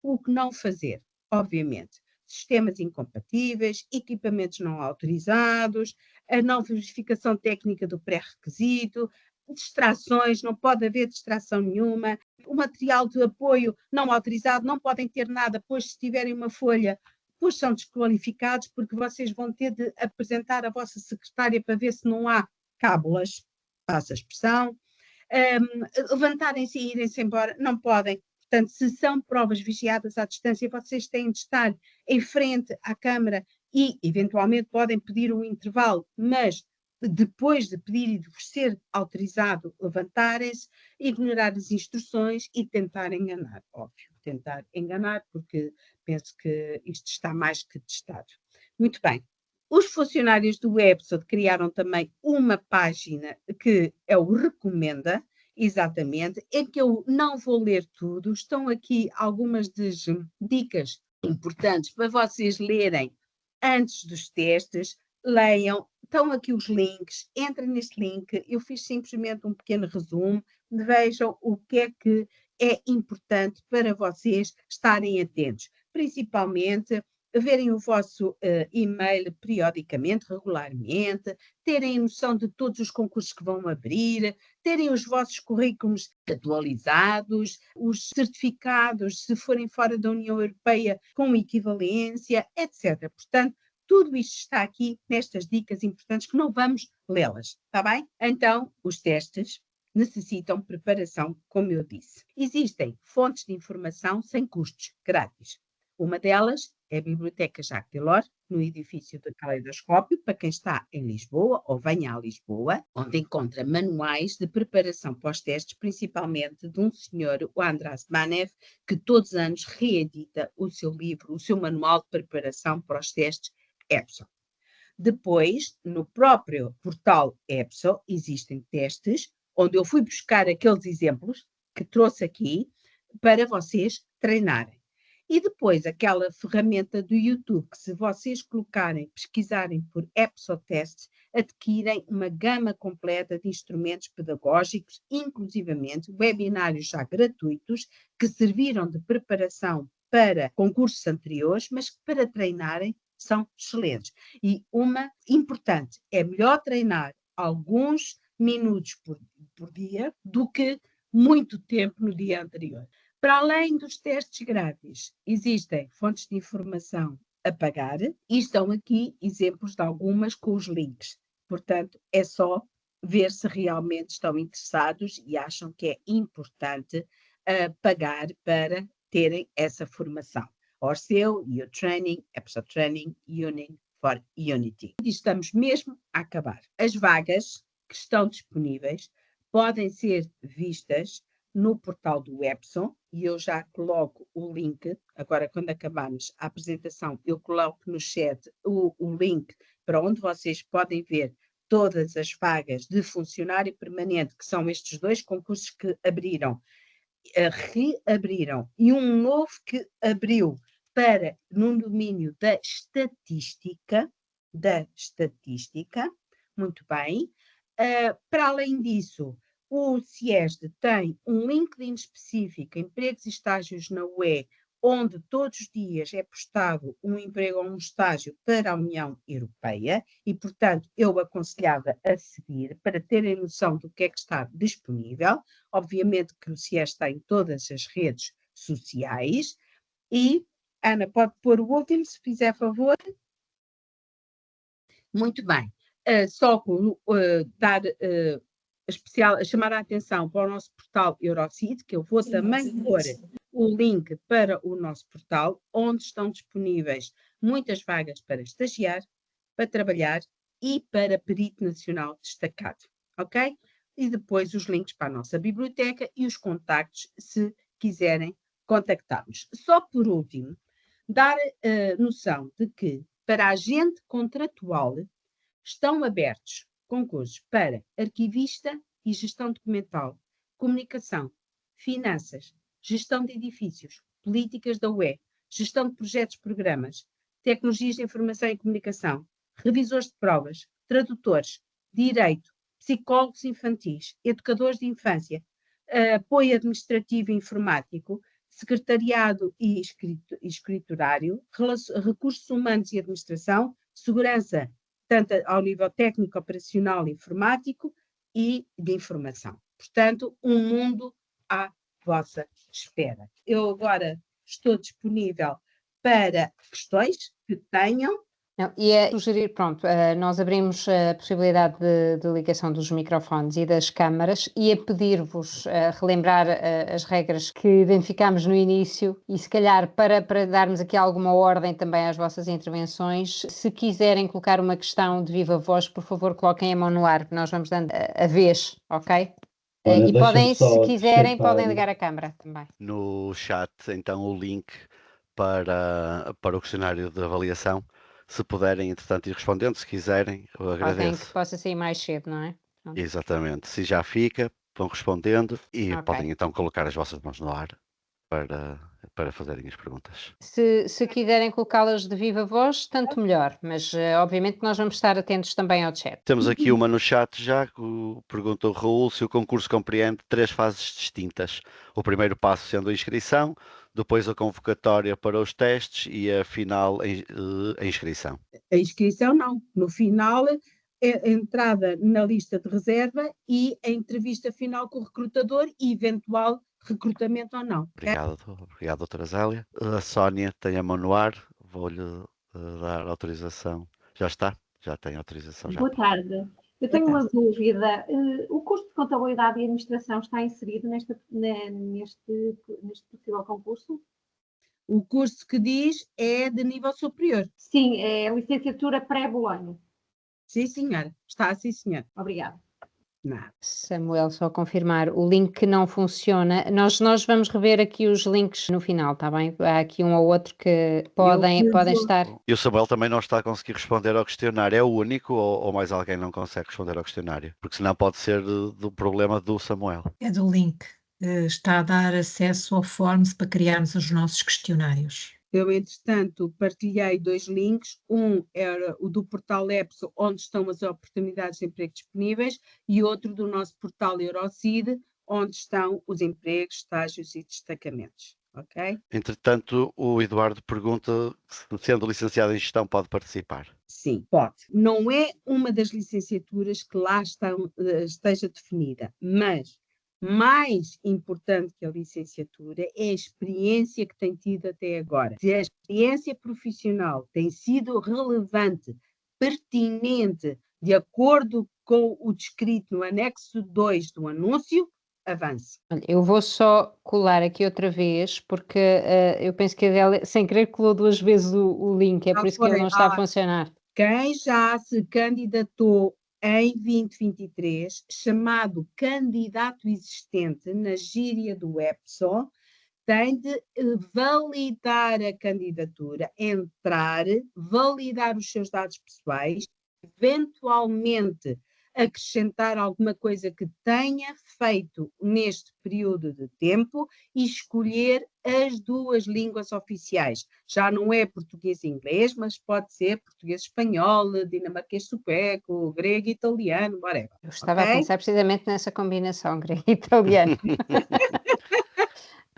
O que não fazer, obviamente, sistemas incompatíveis, equipamentos não autorizados, a não verificação técnica do pré-requisito, distrações, não pode haver distração nenhuma, o material de apoio não autorizado, não podem ter nada, pois se tiverem uma folha depois são desqualificados porque vocês vão ter de apresentar a vossa secretária para ver se não há cábulas, passa a expressão, levantarem-se e irem-se embora, não podem. Portanto, se são provas vigiadas à distância, vocês têm de estar em frente à câmara e, eventualmente, podem pedir um intervalo, mas depois de pedir e de vos ser autorizado, levantarem-se, ignorar as instruções e tentar enganar. Óbvio, tentar enganar, porque penso que isto está mais que testado. Muito bem. Os funcionários do EPSO criaram também uma página que é o Recomenda, exatamente, em que eu não vou ler tudo, estão aqui algumas das dicas importantes para vocês lerem antes dos testes, leiam, estão aqui os links, entrem neste link, eu fiz simplesmente um pequeno resumo, vejam o que é importante para vocês estarem atentos, principalmente verem o vosso e-mail periodicamente, regularmente, terem noção de todos os concursos que vão abrir, terem os vossos currículos atualizados, os certificados, se forem fora da União Europeia, com equivalência, etc. Portanto, tudo isto está aqui nestas dicas importantes que não vamos lê-las, está bem? Então, os testes necessitam preparação, como eu disse. Existem fontes de informação sem custos, grátis. Uma delas é a Biblioteca Jacques Delors, no edifício do Caleidoscópio, para quem está em Lisboa ou venha a Lisboa, onde encontra manuais de preparação para os testes, principalmente de um senhor, o András Manev, que todos os anos reedita o seu livro, o seu manual de preparação para os testes EPSO. Depois, no próprio portal EPSO, existem testes, onde eu fui buscar aqueles exemplos que trouxe aqui, para vocês treinarem. E depois aquela ferramenta do YouTube, que se vocês colocarem, pesquisarem por EPSO Tests, adquirem uma gama completa de instrumentos pedagógicos, inclusivamente webinários já gratuitos, que serviram de preparação para concursos anteriores, mas que para treinarem são excelentes. E uma importante, é melhor treinar alguns minutos por dia do que muito tempo no dia anterior. Para além dos testes grátis, existem fontes de informação a pagar e estão aqui exemplos de algumas com os links. Portanto, é só ver se realmente estão interessados e acham que é importante pagar para terem essa formação. Orseu, U-Training, EPSO Training, Union for Unity. E estamos mesmo a acabar. As vagas que estão disponíveis podem ser vistas no portal do EPSO, e eu já coloco o link, agora quando acabarmos a apresentação, eu coloco no chat o link para onde vocês podem ver todas as vagas de funcionário permanente, que são estes dois concursos que abriram, reabriram, e um novo que abriu para, no domínio da estatística, muito bem. Para além disso, o CIESD tem um LinkedIn específico, empregos e estágios na UE, onde todos os dias é postado um emprego ou um estágio para a União Europeia e, portanto, eu aconselhava a seguir para terem noção do que é que está disponível. Obviamente que o CIESD está em todas as redes sociais. E, Ana, pode pôr o último, se fizer favor. Muito bem. Só dar chamar a atenção para o nosso portal Eurocid, que eu vou também pôr o link para o nosso portal, onde estão disponíveis muitas vagas para estagiar, para trabalhar e para perito nacional destacado, ok? E depois os links para a nossa biblioteca e os contactos, se quiserem contactar-nos. Só por último, dar noção de que para a agente contratual estão abertos concursos para arquivista e gestão documental, comunicação, finanças, gestão de edifícios, políticas da UE, gestão de projetos e programas, tecnologias de informação e comunicação, revisores de provas, tradutores, direito, psicólogos infantis, educadores de infância, apoio administrativo e informático, secretariado e escriturário, recursos humanos e administração, segurança, tanto ao nível técnico, operacional, informático e de informação. Portanto, um mundo à vossa espera. Eu agora estou disponível para questões que tenham. Não, e é sugerir, pronto, nós abrimos a possibilidade de ligação dos microfones e das câmaras e a pedir-vos relembrar as regras que identificámos no início e se calhar para darmos aqui alguma ordem também às vossas intervenções, se quiserem colocar uma questão de viva voz, por favor coloquem a mão no ar, nós vamos dando a vez, ok? Olha, E podem, se só quiserem, acrescentar- podem ligar a câmara também. No chat, então, o link para o questionário de avaliação. Se puderem, entretanto, ir respondendo, se quiserem, eu Alguém que agradeço. possa sair mais cedo, não é? Pronto. Exatamente. Se já fica, vão respondendo e Ok. podem então colocar as vossas mãos no ar para fazerem as perguntas. Se quiserem colocá-las de viva voz, tanto melhor, mas obviamente nós vamos estar atentos também ao chat. Temos aqui uma no chat já, que pergunta o Raul se o concurso compreende 3 fases distintas. O primeiro passo sendo a inscrição, depois a convocatória para os testes e a final a inscrição. A inscrição não. No final, a entrada na lista de reserva e a entrevista final com o recrutador e eventual recrutamento ou não. Obrigado, doutora Zélia. A Sónia tem a mão no ar, vou-lhe dar autorização. Já está? Já tem autorização. Já. Boa tarde. Eu tenho uma dúvida. O curso de Contabilidade e Administração está inserido neste possível concurso? O curso que diz é de nível superior. Sim, é licenciatura pré-Bolonha. Sim, senhora. Está, sim, senhora. Obrigada. Nada. Samuel, só confirmar, o link não funciona. Nós vamos rever aqui os links no final, está bem? Há aqui um ou outro que podem estar. E o Samuel também não está a conseguir responder ao questionário. É o único ou mais alguém não consegue responder ao questionário? Porque senão pode ser do problema do Samuel. É do link. Está a dar acesso ao Forms para criarmos os nossos questionários. Eu, entretanto, partilhei 2 links. Um era o do portal EPSO, onde estão as oportunidades de emprego disponíveis, e outro do nosso portal Eurocid, onde estão os empregos, estágios e destacamentos. Ok? Entretanto, o Eduardo pergunta se, sendo licenciado em gestão, pode participar. Sim, pode. Não é uma das licenciaturas que lá esteja definida, mas mais importante que a licenciatura é a experiência que tem tido até agora. Se a experiência profissional tem sido relevante, pertinente, de acordo com o descrito no anexo 2 do anúncio, avance. Olha, eu vou só colar aqui outra vez, porque eu penso que a Adélia, sem querer, colou 2 vezes o link, é por isso que ele não está a funcionar. Quem já se candidatou em 2023, chamado candidato existente na gíria do EPSO, tem de validar a candidatura, entrar, validar os seus dados pessoais, eventualmente acrescentar alguma coisa que tenha feito neste período de tempo e escolher as 2 línguas oficiais. Já não é português e inglês, mas pode ser português e espanhol, dinamarquês sueco, grego e italiano, whatever. Eu estava a pensar precisamente nessa combinação, grego e italiano.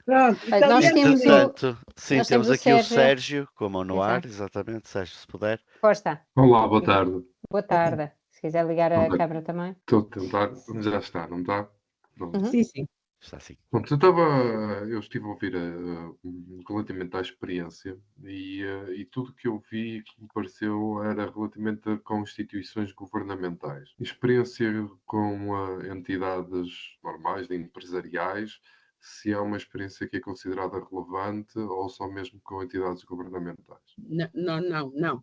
Pronto, Nós temos temos aqui o Sérgio com a mão no ar, exatamente. Sérgio, se puder. Força. Olá, boa tarde. Boa tarde. Se quiser ligar a câmara também. Estou a tentar, já está, não está? Uhum. Sim, sim. Está sim. Pronto, eu estive a ouvir relativamente à experiência e tudo que eu vi que me pareceu era relativamente com instituições governamentais. Experiência com entidades normais, empresariais, se é uma experiência que é considerada relevante ou só mesmo com entidades governamentais. Não.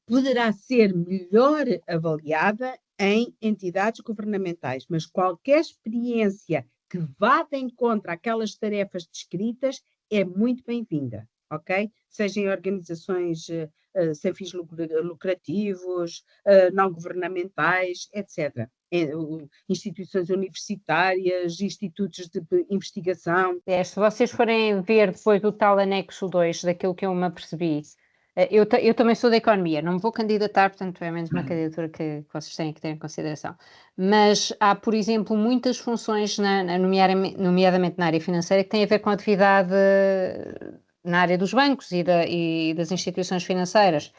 Poderá ser melhor avaliada em entidades governamentais, mas qualquer experiência que vá de encontro àquelas tarefas descritas é muito bem-vinda, ok? Seja em organizações sem fins lucrativos, não governamentais, etc. Instituições universitárias, institutos de investigação. Se vocês forem ver depois o tal anexo 2, daquilo que eu me apercebi, eu também sou da economia, não me vou candidatar, portanto é menos uma candidatura que vocês têm que ter em consideração. Mas há, por exemplo, muitas funções, nomeadamente na área financeira, que têm a ver com a atividade na área dos bancos e das instituições financeiras.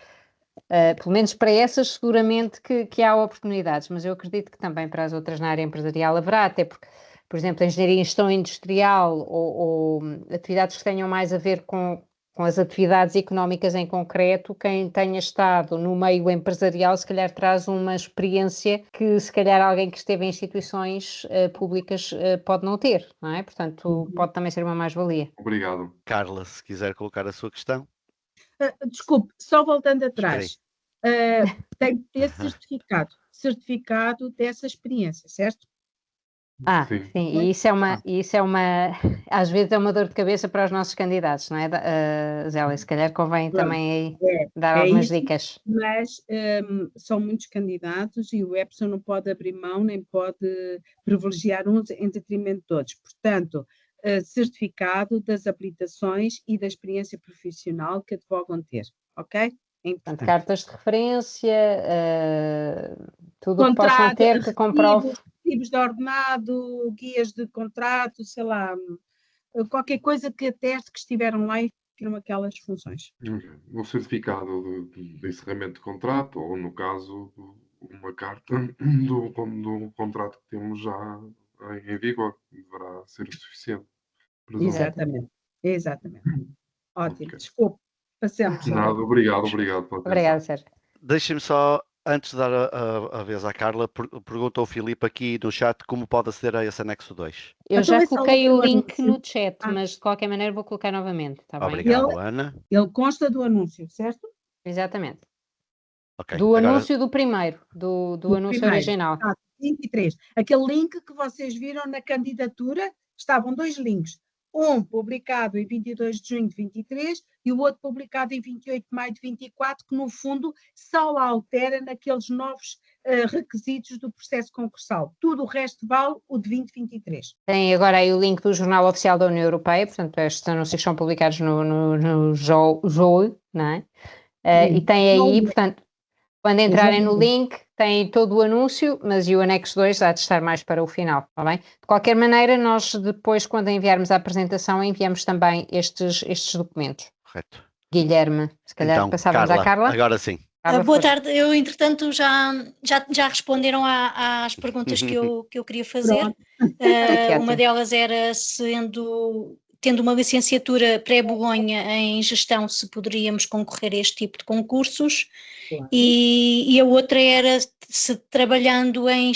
Pelo menos para essas seguramente que há oportunidades, mas eu acredito que também para as outras na área empresarial haverá, até porque, por exemplo, a engenharia em gestão industrial ou atividades que tenham mais a ver com com as atividades económicas em concreto, quem tenha estado no meio empresarial se calhar traz uma experiência que se calhar alguém que esteve em instituições públicas pode não ter, não é? Portanto, pode também ser uma mais-valia. Obrigado. Carla, se quiser colocar a sua questão. Desculpe, só voltando Espera atrás. Tem que ter certificado dessa experiência, certo? Sim. E isso é uma, às vezes é uma dor de cabeça para os nossos candidatos, não é, Zélia? Se calhar convém também aí dar algumas isso, dicas. Mas são muitos candidatos e o EPSO não pode abrir mão nem pode privilegiar uns em detrimento de outros. Portanto, certificado das habilitações e da experiência profissional que advogam ter, ok? Portanto, cartas de referência, tudo o que possam ter que comprove. Recibos de ordenado, guias de contrato, sei lá, qualquer coisa que ateste que estiveram lá e fizeram aquelas funções. Um certificado de encerramento de contrato, ou no caso, uma carta do contrato que temos já em vigor, deverá ser o suficiente. Exatamente. Ótimo, Okay. desculpe, passamos. Nada, obrigado. Obrigado, Sérgio. Deixem-me só, antes de dar a vez à Carla, perguntou o Filipe aqui no chat como pode aceder a esse anexo 2. Eu já coloquei o link no chat, mas de qualquer maneira vou colocar novamente, tá bem? Obrigado, Ana. Ele consta do anúncio, certo? Exatamente. Okay. Do anúncio do primeiro, do anúncio primeiro, original. 23. Aquele link que vocês viram na candidatura, estavam 2 links. Um publicado em 22 de junho de 23 e o outro publicado em 28 de maio de 24, que no fundo só altera naqueles novos requisitos do processo concursal. Tudo o resto vale o de 2023. Tem agora aí o link do Jornal Oficial da União Europeia, portanto estes anúncios são publicados no JOE, não é? E tem aí, portanto, quando entrarem no link, tem todo o anúncio, mas e o anexo 2 há de estar mais para o final, está bem? De qualquer maneira, nós depois, quando enviarmos a apresentação, enviamos também estes documentos. Correto. Guilherme, se calhar então, passávamos à Carla. Agora sim. Carla, boa tarde, eu entretanto já responderam às perguntas que eu queria fazer. Uma delas era tendo uma licenciatura pré-Bolonha em gestão, se poderíamos concorrer a este tipo de concursos. Claro. E a outra era se trabalhando em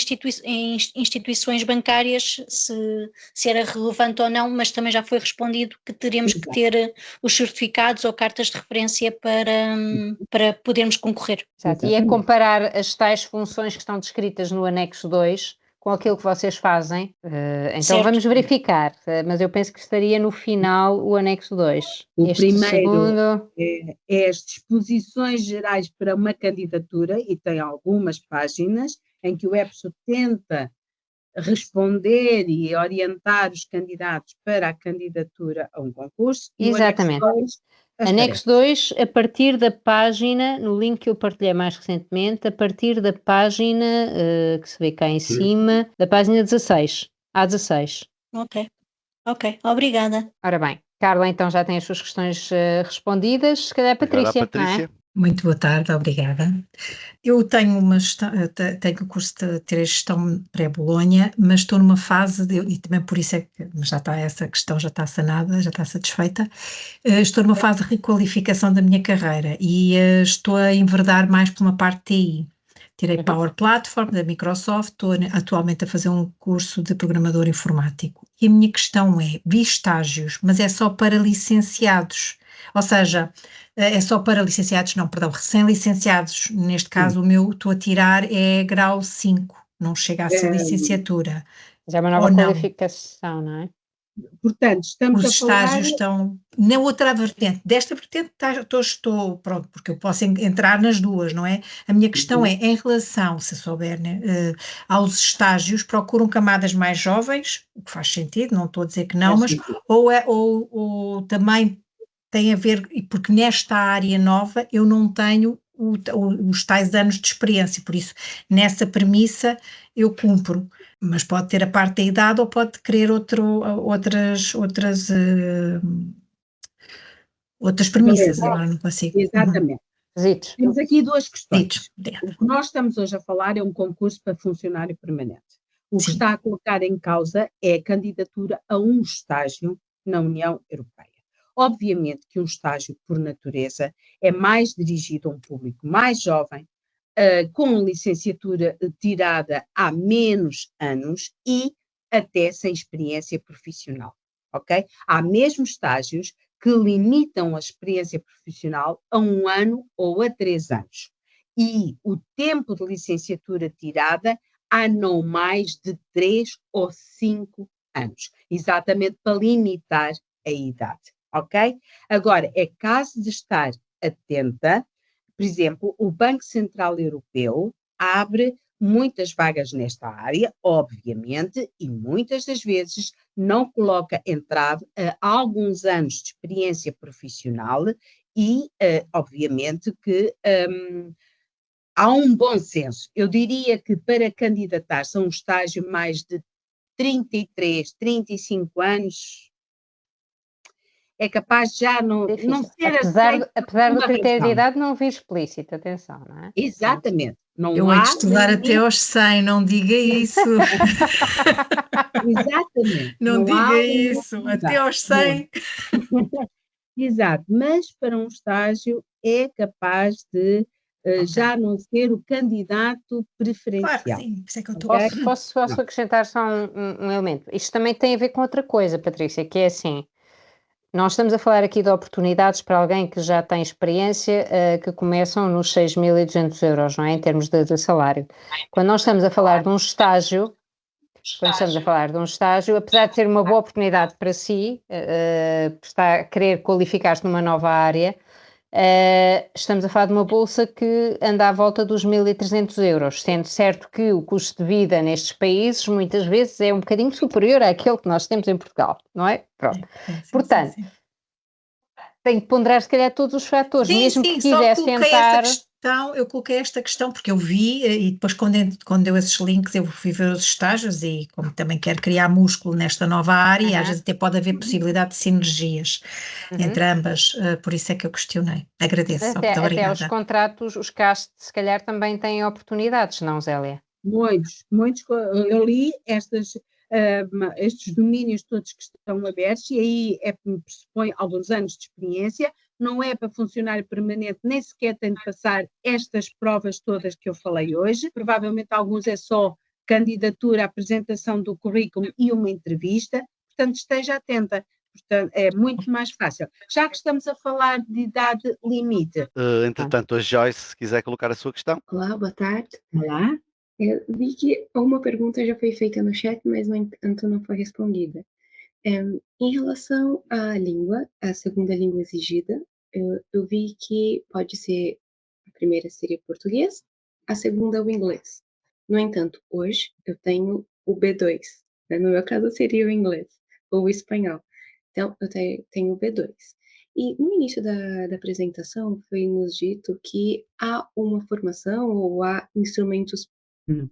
instituições bancárias, se era relevante ou não, mas também já foi respondido que teríamos que ter os certificados ou cartas de referência para podermos concorrer. Exato. E é comparar as tais funções que estão descritas no anexo 2 com aquilo que vocês fazem. Então certo. Vamos verificar, mas eu penso que estaria no final o anexo 2. O primeiro é as disposições gerais para uma candidatura e tem algumas páginas em que o EPSO tenta responder e orientar os candidatos para a candidatura a um concurso. Exatamente. Anexo 2, a partir da página, no link que eu partilhei mais recentemente, a partir da página, que se vê cá em cima, da página 16, A16. Ok, obrigada. Ora bem, Carla, então já tem as suas questões respondidas, se calhar a Patrícia, agora a Patrícia. não é? Muito boa tarde, obrigada. Eu tenho tenho o curso de gestão pré-Bolonha, mas estou numa fase, e também por isso é que já está essa questão, já está sanada, já está satisfeita, estou numa fase de requalificação da minha carreira e estou a enverdar mais por uma parte TI. Tirei Power Platform da Microsoft, estou atualmente a fazer um curso de programador informático. E a minha questão vi estágios, mas é só para licenciados, ou seja, é só para licenciados, recém-licenciados, neste caso o meu estou a tirar é grau 5, não chega a ser licenciatura. Já é uma nova qualificação, não é? Portanto, estamos os estágios estão na outra vertente. Desta vertente estou pronto, porque eu posso entrar nas duas, não é? A minha questão é, em relação, se souber, né, aos estágios, procuram camadas mais jovens, o que faz sentido, não estou a dizer que não, mas ou também tem a ver, porque nesta área nova eu não tenho os tais anos de experiência, por isso nessa premissa eu cumpro, mas pode ter a parte da idade ou pode querer outras premissas, agora não consigo. Exatamente. Temos aqui duas questões. O que nós estamos hoje a falar é um concurso para funcionário permanente. O que está a colocar em causa é a candidatura a um estágio na União Europeia. Obviamente que um estágio, por natureza, é mais dirigido a um público mais jovem, com licenciatura tirada há menos anos e até sem experiência profissional, ok? Há mesmo estágios que limitam a experiência profissional a 1 ano ou a 3 anos. E o tempo de licenciatura tirada há não mais de 3 ou 5 anos, exatamente para limitar a idade, ok? Agora, é caso de estar atenta. Por exemplo, o Banco Central Europeu abre muitas vagas nesta área, obviamente, e muitas das vezes não coloca entrave a alguns anos de experiência profissional e, obviamente, que há um bom senso. Eu diria que para candidatar-se a um estágio mais de 33, 35 anos, é capaz de já não ser aceito. Apesar do critério de idade não vir explícito, atenção, não é? Exatamente. Não Eu hei de estudar até aos 100, não diga isso. Exatamente. Não diga isso, até aos 100. Exato, mas para um estágio é capaz de já não ser o candidato preferencial. Claro, sim, por isso é que eu estou Posso acrescentar só um elemento. Isto também tem a ver com outra coisa, Patrícia, que é assim, nós estamos a falar aqui de oportunidades para alguém que já tem experiência, que começam nos 6.200 euros, não é? Em termos de salário. Quando nós estamos a falar de um estágio, apesar de ser uma boa oportunidade para si, está a querer qualificar-se numa nova área, estamos a falar de uma bolsa que anda à volta dos 1.300 euros, sendo certo que o custo de vida nestes países muitas vezes é um bocadinho superior àquele que nós temos em Portugal, não é? Pronto. Portanto, tem que ponderar se calhar todos os fatores, mesmo que quisesse tentar... Eu coloquei esta questão porque eu vi e depois quando deu esses links eu fui ver os estágios e como também quero criar músculo nesta nova área, às vezes até pode haver possibilidade de sinergias entre ambas, por isso é que eu questionei. Agradeço, obrigada. Até os contratos, os CAST se calhar também têm oportunidades, não, Zélia? Muitos. Eu li estes domínios todos que estão abertos e aí pressupõe alguns anos de experiência, não é para funcionário permanente, nem sequer tem de passar estas provas todas que eu falei hoje, provavelmente alguns é só candidatura, apresentação do currículo e uma entrevista, portanto esteja atenta. Portanto, é muito mais fácil. Já que estamos a falar de idade limite. Entretanto, a Joyce, se quiser colocar a sua questão. Olá, boa tarde. Olá. Eu vi que uma pergunta já foi feita no chat, mas, no entanto, não foi respondida. Em relação à língua, a segunda língua exigida, eu vi que pode ser, a primeira seria português, a segunda o inglês. No entanto, hoje eu tenho o B2, né? No meu caso seria o inglês ou o espanhol. Então, eu tenho o B2. E no início da apresentação foi nos dito que há uma formação ou há instrumentos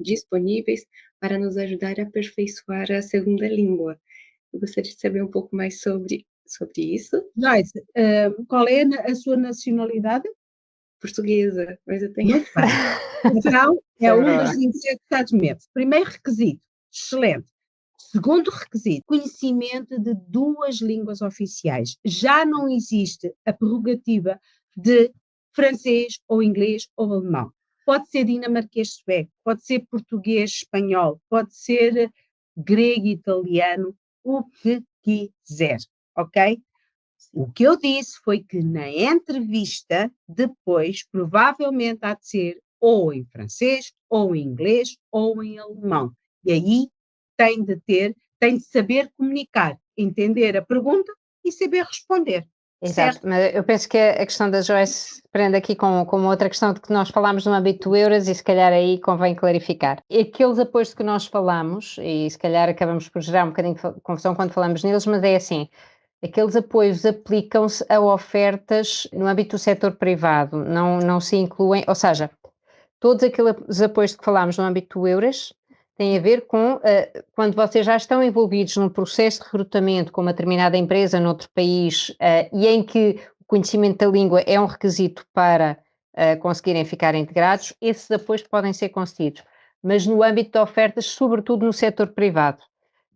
disponíveis para nos ajudar a aperfeiçoar a segunda língua. Eu gostaria de saber um pouco mais sobre isso. Joyce, qual é a sua nacionalidade? Portuguesa, mas eu tenho... Muito bem. Então, é um dos 27 Estados-membros. Primeiro requisito, excelente. Segundo requisito, conhecimento de 2 línguas oficiais. Já não existe a prerrogativa de francês ou inglês ou alemão. Pode ser dinamarquês sueco, pode ser português espanhol, pode ser grego italiano, o que quiser, ok? O que eu disse foi que na entrevista, depois, provavelmente há de ser ou em francês, ou em inglês, ou em alemão. E aí tem de saber comunicar, entender a pergunta e saber responder. Exato, Certo? mas eu penso que a questão da Joyce prende aqui com outra questão de que nós falámos no âmbito do euros e se calhar aí convém clarificar. Aqueles apoios de que nós falamos, e se calhar acabamos por gerar um bocadinho de confusão quando falamos neles, mas é assim, aqueles apoios aplicam-se a ofertas no âmbito do setor privado, não se incluem, ou seja, todos aqueles apoios de que falámos no âmbito do euros têm a ver com quando vocês já estão envolvidos num processo de recrutamento com uma determinada empresa noutro país e em que o conhecimento da língua é um requisito para conseguirem ficar integrados, esses apoios podem ser concedidos. Mas no âmbito de ofertas, sobretudo no setor privado.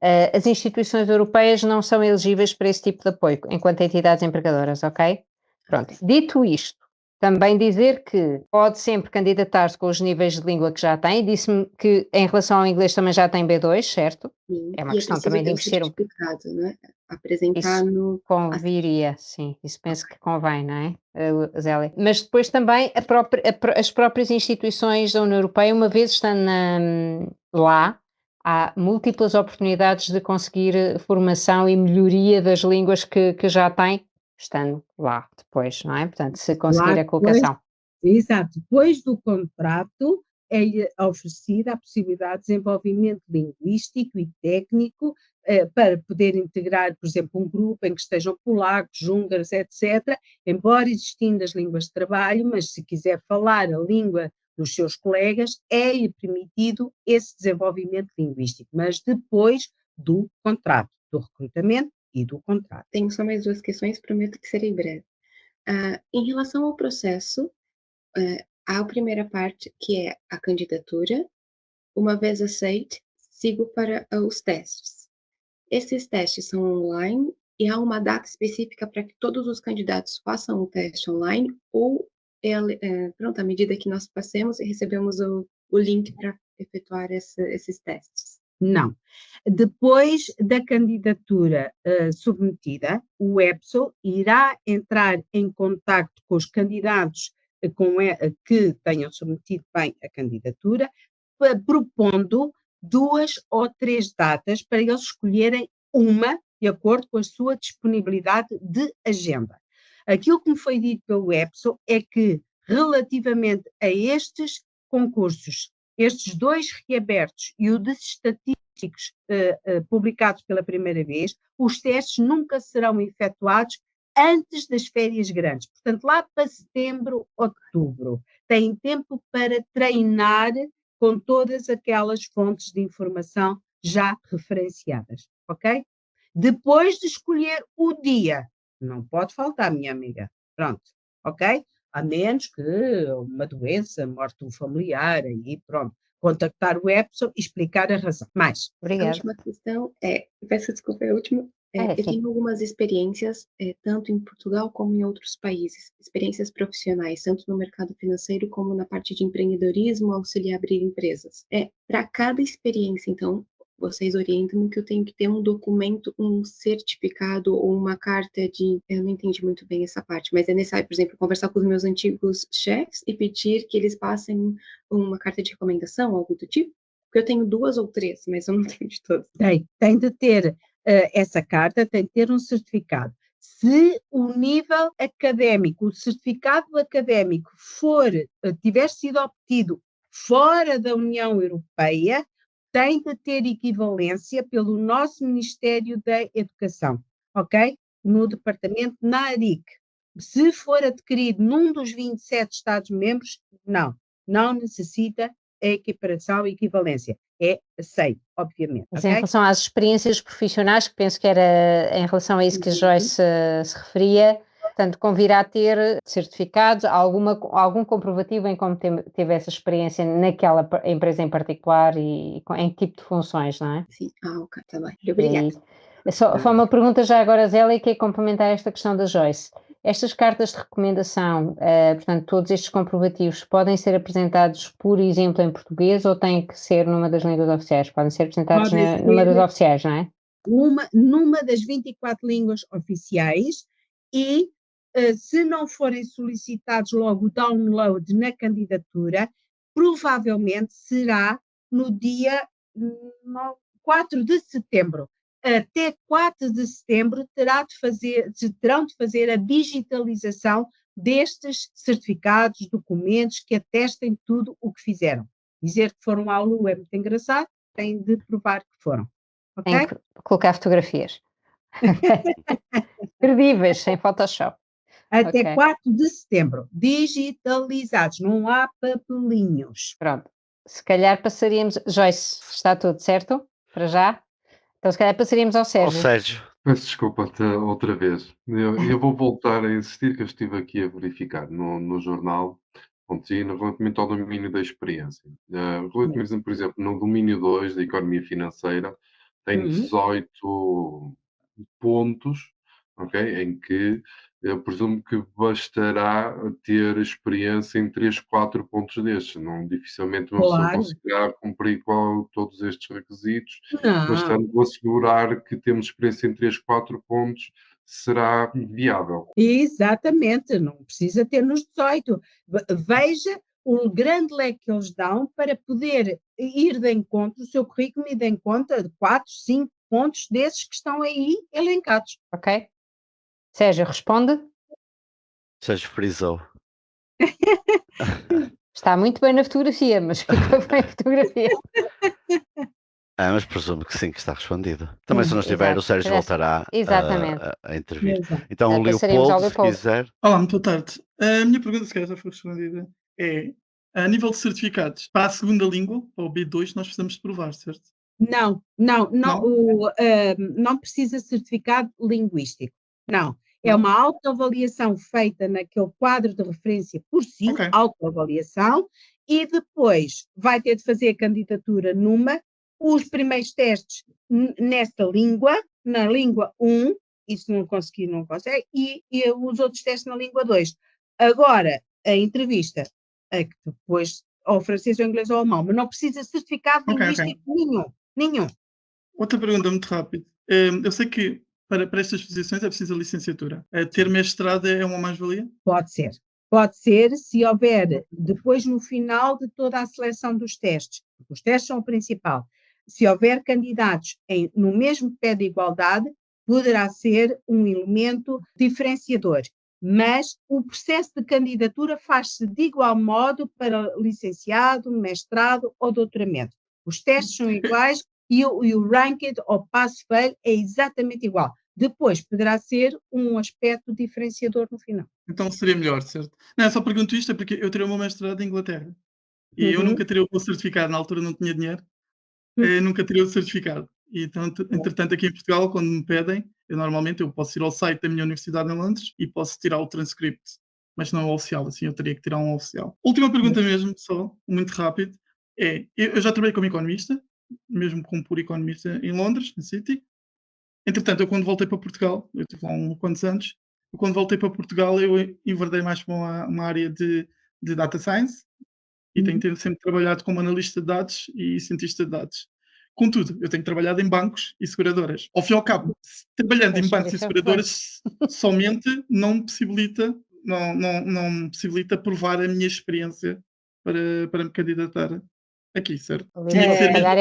As instituições europeias não são elegíveis para esse tipo de apoio, enquanto entidades empregadoras, ok? Pronto. Dito isto, também dizer que pode sempre candidatar-se com os níveis de língua que já tem. Disse-me que em relação ao inglês também já tem B2, certo? Sim. É uma E é questão preciso também de ter o investir um certificado, né? Apresentar Isso no. conviria, sim, isso penso que convém, não é, Zélia? Mas depois também as próprias instituições da União Europeia, uma vez estando lá, há múltiplas oportunidades de conseguir formação e melhoria das línguas que já têm, estando lá depois, não é? Portanto, se conseguir Lá a depois, colocação. exato, depois do contrato é oferecida a possibilidade de desenvolvimento linguístico e técnico para poder integrar, por exemplo, um grupo em que estejam polacos, húngaros, etc., embora existindo as línguas de trabalho, mas se quiser falar a língua dos seus colegas, é-lhe permitido esse desenvolvimento linguístico, mas depois do contrato, do recrutamento e do contrato. Tenho só mais 2 questões, prometo que serei breve. Em relação ao processo, há a primeira parte, que é a candidatura. Uma vez aceite, sigo para os testes. Esses testes são online e há uma data específica para que todos os candidatos façam o teste online ou, pronto, à medida que nós passemos e recebemos o link para efetuar esses testes? Não. Depois da candidatura submetida, o EPSO irá entrar em contacto com os candidatos que tenham submetido bem a candidatura, propondo 2 ou 3 datas para eles escolherem uma de acordo com a sua disponibilidade de agenda. Aquilo que me foi dito pelo EPSO é que, relativamente a estes concursos, estes 2 reabertos e o dos estatísticos publicados pela primeira vez, os testes nunca serão efetuados antes das férias grandes. Portanto, lá para setembro, outubro, têm tempo para treinar com todas aquelas fontes de informação já referenciadas, ok? Depois de escolher o dia, não pode faltar, minha amiga, pronto, ok? A menos que uma doença, morte de um familiar, aí pronto, contactar o EPSO e explicar a razão. Mais. A última questão peço desculpa, é a última. Eu tenho algumas experiências, tanto em Portugal como em outros países, experiências profissionais, tanto no mercado financeiro como na parte de empreendedorismo, auxiliar abrir empresas. Para cada experiência, então, vocês orientam que eu tenho que ter um documento, um certificado ou uma carta de... Eu não entendi muito bem essa parte, mas é necessário, por exemplo, conversar com os meus antigos chefes e pedir que eles passem uma carta de recomendação, algo do tipo? Porque eu tenho 2 ou 3, mas eu não tenho de todas. Tem de ter essa carta, tem de ter um certificado. Se o nível académico, o certificado académico tiver sido obtido fora da União Europeia, tem de ter equivalência pelo nosso Ministério da Educação, ok? No departamento, na ARIC. Se for adquirido num dos 27 Estados-membros, não necessita a equiparação e equivalência. É aceito, obviamente. Mas okay? em relação às experiências profissionais, que penso que era em relação a isso que a Joyce se referia, portanto, convirá ter certificados, algum comprovativo em como teve essa experiência naquela empresa em particular e em que tipo de funções, não é? Sim, ok, está bem. Obrigada. Só uma pergunta já agora, Zélia, que é complementar esta questão da Joyce. Estas cartas de recomendação, portanto, todos estes comprovativos podem ser apresentados, por exemplo, em português ou têm que ser numa das línguas oficiais? Podem ser apresentados numa das oficiais, não é? Numa das 24 línguas oficiais e, se não forem solicitados logo o download na candidatura, provavelmente será no dia 4 de setembro. Até 4 de setembro terão de fazer a digitalização destes certificados, documentos que atestem tudo o que fizeram. Dizer que foram à Lua é muito engraçado, têm de provar que foram. Okay? Tem que colocar fotografias. Credíveis, sem Photoshop. Até 4 de setembro, digitalizados, não há papelinhos. Pronto, se calhar passaríamos... Joyce, está tudo certo? Para já? Então, se calhar passaríamos ao Sérgio. Peço desculpa outra vez. Eu vou voltar a insistir que eu estive aqui a verificar no jornal, relativamente ao domínio da experiência. Relativamente, por exemplo, no domínio 2 da economia financeira, tem 18 pontos, ok? Em que eu presumo que bastará ter experiência em 3, 4 pontos destes. Não, dificilmente uma pessoa Claro. conseguirá cumprir todos estes requisitos. Não. Bastante assegurar que temos experiência em 3, 4 pontos será viável. Exatamente, não precisa ter nos 18. Veja o grande leque que eles dão para poder ir de encontro, o seu currículo e de encontro de 4, 5 pontos desses que estão aí elencados. Ok? Sérgio, responde. Sérgio frisou. Está muito bem na fotografia, mas fica bem a fotografia. Mas presumo que sim, que está respondido. Também se não estiver, Exato. o Sérgio voltará Exatamente. a intervir. Exato. Então, o Passaremos ao Leopoldo, se Leopoldo. quiser. Olá, muito boa tarde. A minha pergunta, se calhar já foi respondida, é: a nível de certificados, para a segunda língua, para o B2, nós precisamos de provar, certo? Não, não precisa certificado linguístico. Não. É Não? uma autoavaliação feita naquele quadro de referência por si, Ok. autoavaliação, e depois vai ter de fazer a candidatura os primeiros testes nesta língua, na língua 1, e se não conseguir, não consegue, e os outros testes na língua 2. Agora, a entrevista, é que depois, ou francês, ou inglês, ou alemão, mas não precisa certificado Ok. linguístico nenhum. Outra pergunta muito rápida. Eu sei que para estas posições é preciso a licenciatura. Ter mestrado é uma mais-valia? Pode ser, se houver, depois no final de toda a seleção dos testes, porque os testes são o principal, se houver candidatos no mesmo pé de igualdade, poderá ser um elemento diferenciador. Mas o processo de candidatura faz-se de igual modo para licenciado, mestrado ou doutoramento. Os testes são iguais e o ranked ou passo-fail é exatamente igual. Depois poderá ser um aspecto diferenciador no final. Então seria melhor, certo? Não, eu só pergunto isto porque eu tirei o meu mestrado em Inglaterra e eu nunca tirei o meu certificado, na altura não tinha dinheiro, nunca tirei o certificado. E então, entretanto, aqui em Portugal, quando me pedem, eu posso ir ao site da minha universidade em Londres e posso tirar o transcript, mas não é oficial, assim eu teria que tirar um oficial. Última pergunta mesmo, só, muito rápido, eu já trabalhei como economista, mesmo como puro economista em Londres, na City. Entretanto, eu quando voltei para Portugal, eu tive lá uns quantos anos, quando voltei para Portugal eu enverdei mais para uma área de data science e tenho sempre trabalhado como analista de dados e cientista de dados. Contudo, eu tenho trabalhado em bancos e seguradoras. Ao fim e ao cabo, trabalhando em bancos e seguradoras somente não me possibilita provar a minha experiência para me candidatar aqui, certo? Tinha que ser mesmo a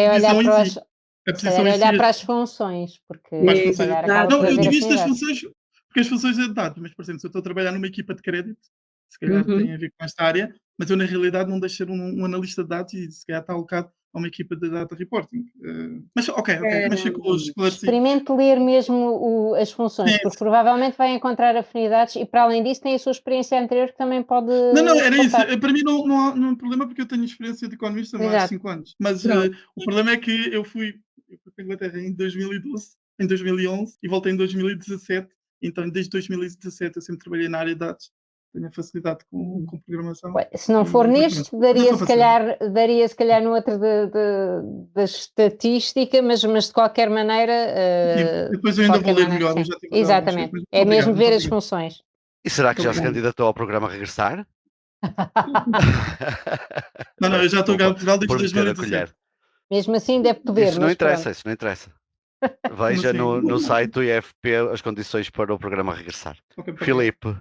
posição em si. olhar para as funções, porque se calhar acaba não, por eu haver digo isto das afinidade. funções, porque as funções é de dados, mas, por exemplo, se eu estou a trabalhar numa equipa de crédito, se calhar tem a ver com esta área, mas eu na realidade não deixo de ser um analista de dados e se calhar está alocado a uma equipa de data reporting. Mas ok, mas ficou esclarecido. Experimente ler mesmo as funções, porque provavelmente vai encontrar afinidades e, para além disso, tem a sua experiência anterior que também pode. Não, era isso. reportar. Para mim não há problema porque eu tenho experiência de economista há mais de 5 anos. Mas o problema é que eu fui para a Inglaterra em 2011 e voltei em 2017. Então, desde 2017 eu sempre trabalhei na área de dados. Tenho a facilidade com programação. Se não for neste, daria se calhar no outro da estatística, mas de qualquer maneira. Depois eu ainda vou ler melhor. Exatamente. É mesmo ver as funções. E será que já se candidatou ao programa Regressar? Não, eu já estou cá em Portugal desde 2017. Mesmo assim deve poder. Isso não interessa. Veja no site do IFP as condições para o programa Regressar. Filipe,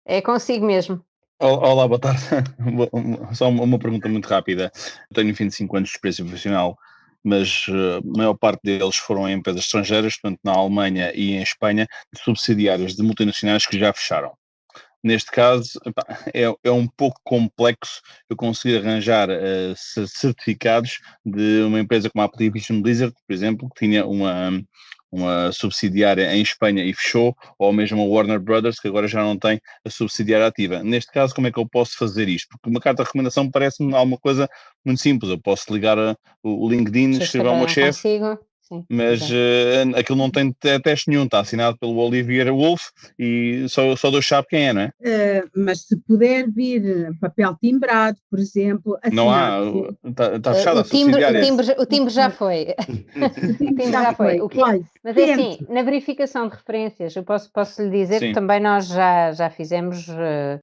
é consigo mesmo. Olá, boa tarde. Só uma pergunta muito rápida. Eu tenho 25 anos de experiência profissional, mas a maior parte deles foram em empresas estrangeiras, portanto na Alemanha e em Espanha, subsidiárias de multinacionais que já fecharam. Neste caso, é um pouco complexo eu conseguir arranjar certificados de uma empresa como a Activision Blizzard, por exemplo, que tinha uma subsidiária em Espanha e fechou, ou mesmo a Warner Brothers, que agora já não tem a subsidiária ativa. Neste caso, como é que eu posso fazer isto? Porque uma carta de recomendação parece-me alguma coisa muito simples. Eu posso ligar o LinkedIn, escrever ao meu chefe. sim, mas aquilo não tem teste nenhum, está assinado pelo Olivier Wolf e só Deus sabe quem é, não é? Mas se puder vir papel timbrado, por exemplo, Não há, assinado. está fechada a subsidiária. O timbre já foi. O timbre já foi. Mas é assim, na verificação de referências, eu posso lhe dizer que também nós já fizemos,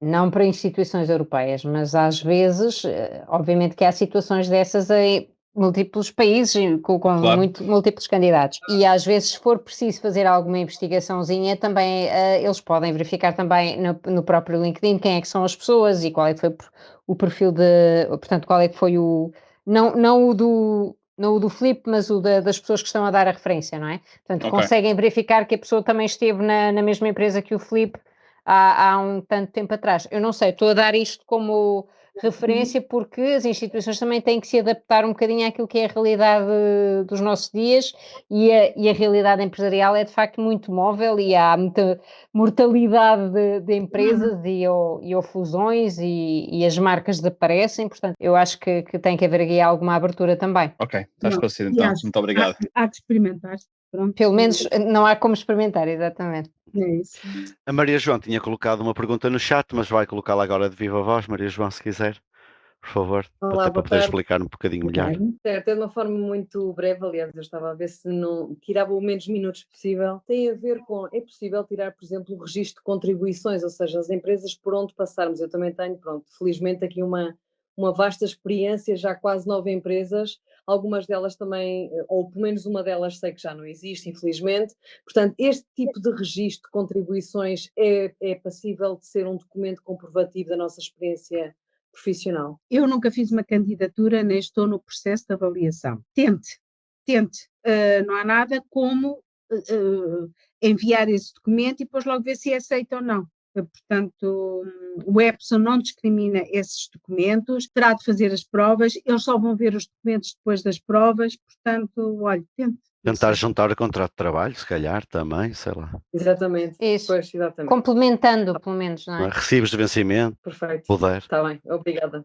não para instituições europeias, mas às vezes, obviamente que há situações dessas em múltiplos países, com Claro. múltiplos candidatos. E às vezes, se for preciso fazer alguma investigaçãozinha, também eles podem verificar também no próprio LinkedIn quem é que são as pessoas e qual é que foi o perfil portanto, qual é que foi não o do Filipe, mas das pessoas que estão a dar a referência, não é? Portanto, conseguem verificar que a pessoa também esteve na mesma empresa que o Filipe há um tanto tempo atrás. Eu não sei, estou a dar isto como referência porque as instituições também têm que se adaptar um bocadinho àquilo que é a realidade dos nossos dias e a realidade empresarial é de facto muito móvel e há muita mortalidade de empresas e fusões e as marcas desaparecem, portanto eu acho que tem que haver aqui alguma abertura também. Ok, está esclarecido então, muito obrigado. Há de experimentar. Pronto. Pelo menos não há como experimentar, exatamente. É isso. A Maria João tinha colocado uma pergunta no chat, mas vai colocá-la agora de viva voz, Maria João, se quiser, por favor, Olá, até para poder tarde. explicar um bocadinho melhor. Certo, é de uma forma muito breve, aliás, eu estava a ver se não tirava o menos minutos possível. Tem a ver com, é possível tirar, por exemplo, o registro de contribuições, ou seja, as empresas por onde passarmos. Eu também tenho, felizmente aqui uma vasta experiência, já quase 9 empresas, algumas delas também, ou pelo menos uma delas sei que já não existe, infelizmente. Portanto, este tipo de registro de contribuições é passível de ser um documento comprovativo da nossa experiência profissional. Eu nunca fiz uma candidatura, nem estou no processo de avaliação. Tente. Não há nada como enviar esse documento e depois logo ver se é aceito ou não. Portanto, o EPSO não discrimina esses documentos, terá de fazer as provas, eles só vão ver os documentos depois das provas, portanto, olha, tente. Tentar juntar o contrato de trabalho, se calhar, também, sei lá. Exatamente. Isso. Pois, exatamente. Complementando, pelo menos, não é? Recibos de vencimento. Perfeito. Poder. Está bem, obrigada.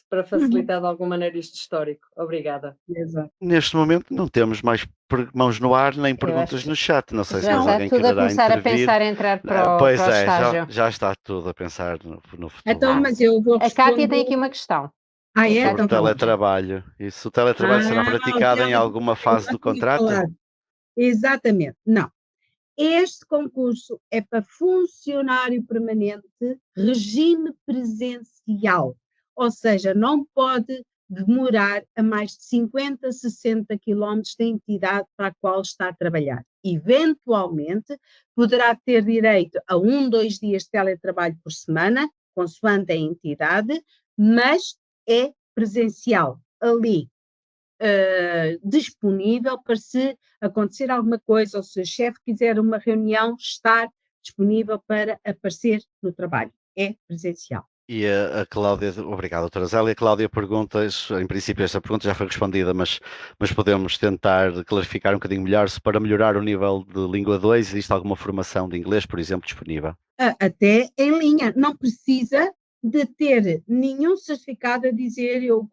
Para facilitar de alguma maneira este histórico. Obrigada. Exato. Neste momento não temos mais mãos no ar nem perguntas no chat. Não sei se mais alguém quererá intervir. Já está tudo a começar a pensar em entrar para o estágio. Já está tudo a pensar no futuro. Então, mas eu vou responder... A Cátia tem aqui uma questão. Sobre o teletrabalho. E se o teletrabalho será praticado em alguma fase do contrato? Exatamente. Não. Este concurso é para funcionário permanente, regime presencial, ou seja, não pode demorar a mais de 50, 60 quilómetros da entidade para a qual está a trabalhar. Eventualmente, poderá ter direito a 1, 2 dias de teletrabalho por semana, consoante a entidade, mas é presencial, ali, disponível para se acontecer alguma coisa, ou se o chefe quiser uma reunião, estar disponível para aparecer no trabalho. É presencial. E a Cláudia, obrigado, doutora Zélia. A Cláudia pergunta, em princípio esta pergunta já foi respondida, mas podemos tentar clarificar um bocadinho melhor se para melhorar o nível de língua 2 existe alguma formação de inglês, por exemplo, disponível? Até em linha, não precisa de ter nenhum certificado a dizer eu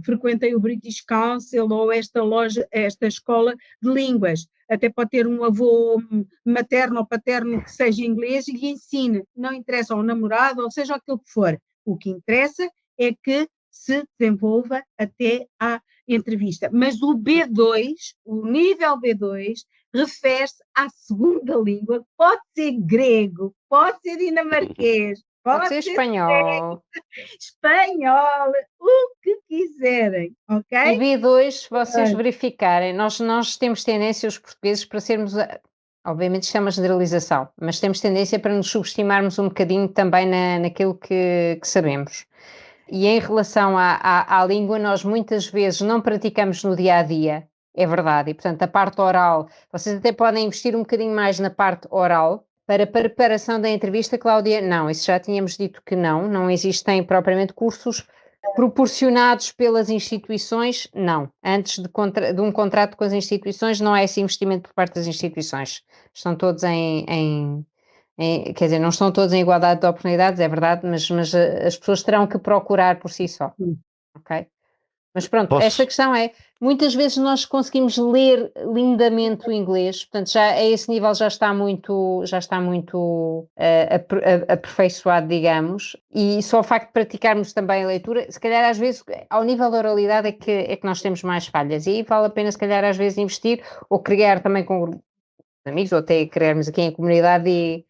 frequentei o British Council ou esta escola de línguas. Até pode ter um avô materno ou paterno que seja inglês e lhe ensine. Não interessa ao namorado, ou seja aquilo que for. O que interessa é que se desenvolva até à entrevista. Mas o B2, o nível B2, refere-se à segunda língua, pode ser grego, pode ser dinamarquês, pode ser espanhol, o que quiserem, ok? O B2, se vocês verificarem, nós temos tendência, os portugueses, para sermos, obviamente isto é uma generalização, mas temos tendência para nos subestimarmos um bocadinho também naquilo que sabemos. E em relação à língua, nós muitas vezes não praticamos no dia-a-dia, é verdade, e portanto a parte oral, vocês até podem investir um bocadinho mais na parte oral. Para a preparação da entrevista, Cláudia, não, isso já tínhamos dito que não existem propriamente cursos proporcionados pelas instituições, não. Antes de um contrato com as instituições, não há esse investimento por parte das instituições. Estão todos quer dizer, não estão todos em igualdade de oportunidades, é verdade, mas as pessoas terão que procurar por si só, ok? Mas pronto, esta questão é, muitas vezes nós conseguimos ler lindamente o inglês, portanto já a esse nível já está muito aperfeiçoado, digamos, e só o facto de praticarmos também a leitura, se calhar às vezes ao nível da oralidade é que nós temos mais falhas, e aí vale a pena se calhar às vezes investir, ou criar também com grupos de amigos, ou até criarmos aqui em comunidade e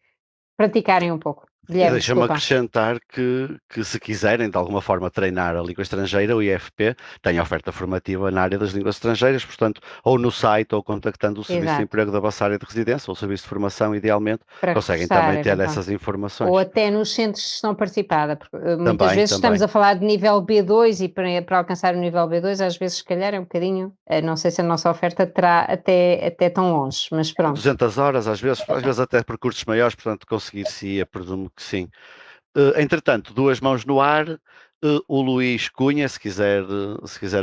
praticarem um pouco. Deixa-me acrescentar que se quiserem de alguma forma treinar a língua estrangeira, o IFP tem oferta formativa na área das línguas estrangeiras, portanto, ou no site ou contactando o Serviço de Emprego da vossa área de residência ou o Serviço de Formação, idealmente, para conseguem também ter essas informações. Ou até nos centros de gestão participada, porque muitas vezes estamos a falar de nível B2 e para alcançar o nível B2 às vezes se calhar é um bocadinho, não sei se a nossa oferta terá até tão longe, mas pronto. 200 horas às vezes até por cursos maiores, portanto conseguir-se-ia, presumo que sim. Entretanto, 2 mãos no ar, o Luís Cunha, se quiser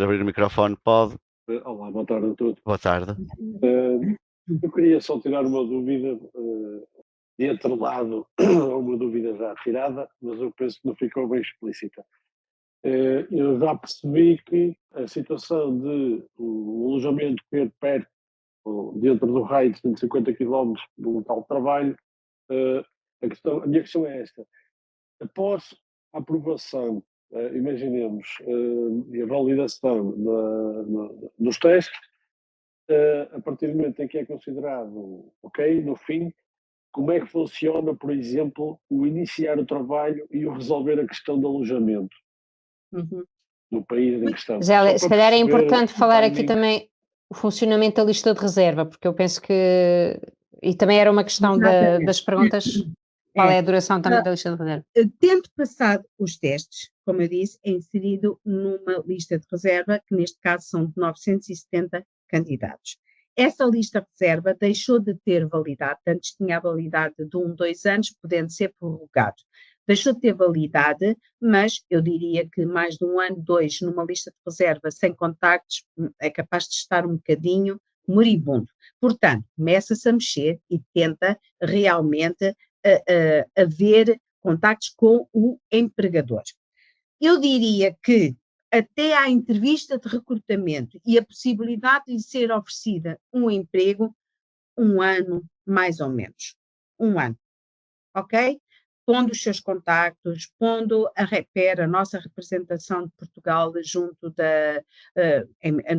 abrir o microfone, pode. Olá, boa tarde a todos. Boa tarde. Eu queria só tirar uma dúvida, de outro lado, uma dúvida já tirada, mas eu penso que não ficou bem explícita. Eu já percebi que a situação de um alojamento ter perto, ou dentro do raio de 150 km do local de trabalho, a minha questão é esta. Após a aprovação, imaginemos, e a validação dos testes, a partir do momento em que é considerado ok, no fim, como é que funciona, por exemplo, o iniciar o trabalho e o resolver a questão do alojamento no país em questão? Zélia, se calhar é importante falar aqui também o funcionamento da lista de reserva, porque eu penso que, e também era uma questão das perguntas, qual é a duração também da lista de reserva? Tendo passado os testes, como eu disse, é inserido numa lista de reserva, que neste caso são de 970 candidatos. Essa lista de reserva deixou de ter validade, antes tinha a validade de 2 anos, podendo ser prorrogado. Deixou de ter validade, mas eu diria que mais de 1 ano, 2, numa lista de reserva sem contactos, é capaz de estar um bocadinho moribundo. Portanto, começa-se a mexer e tenta realmente haver contactos com o empregador. Eu diria que até à entrevista de recrutamento e a possibilidade de lhe ser oferecida um emprego, 1 ano, mais ou menos. 1 ano, ok? Pondo os seus contactos, pondo a REPER, a nossa representação de Portugal junto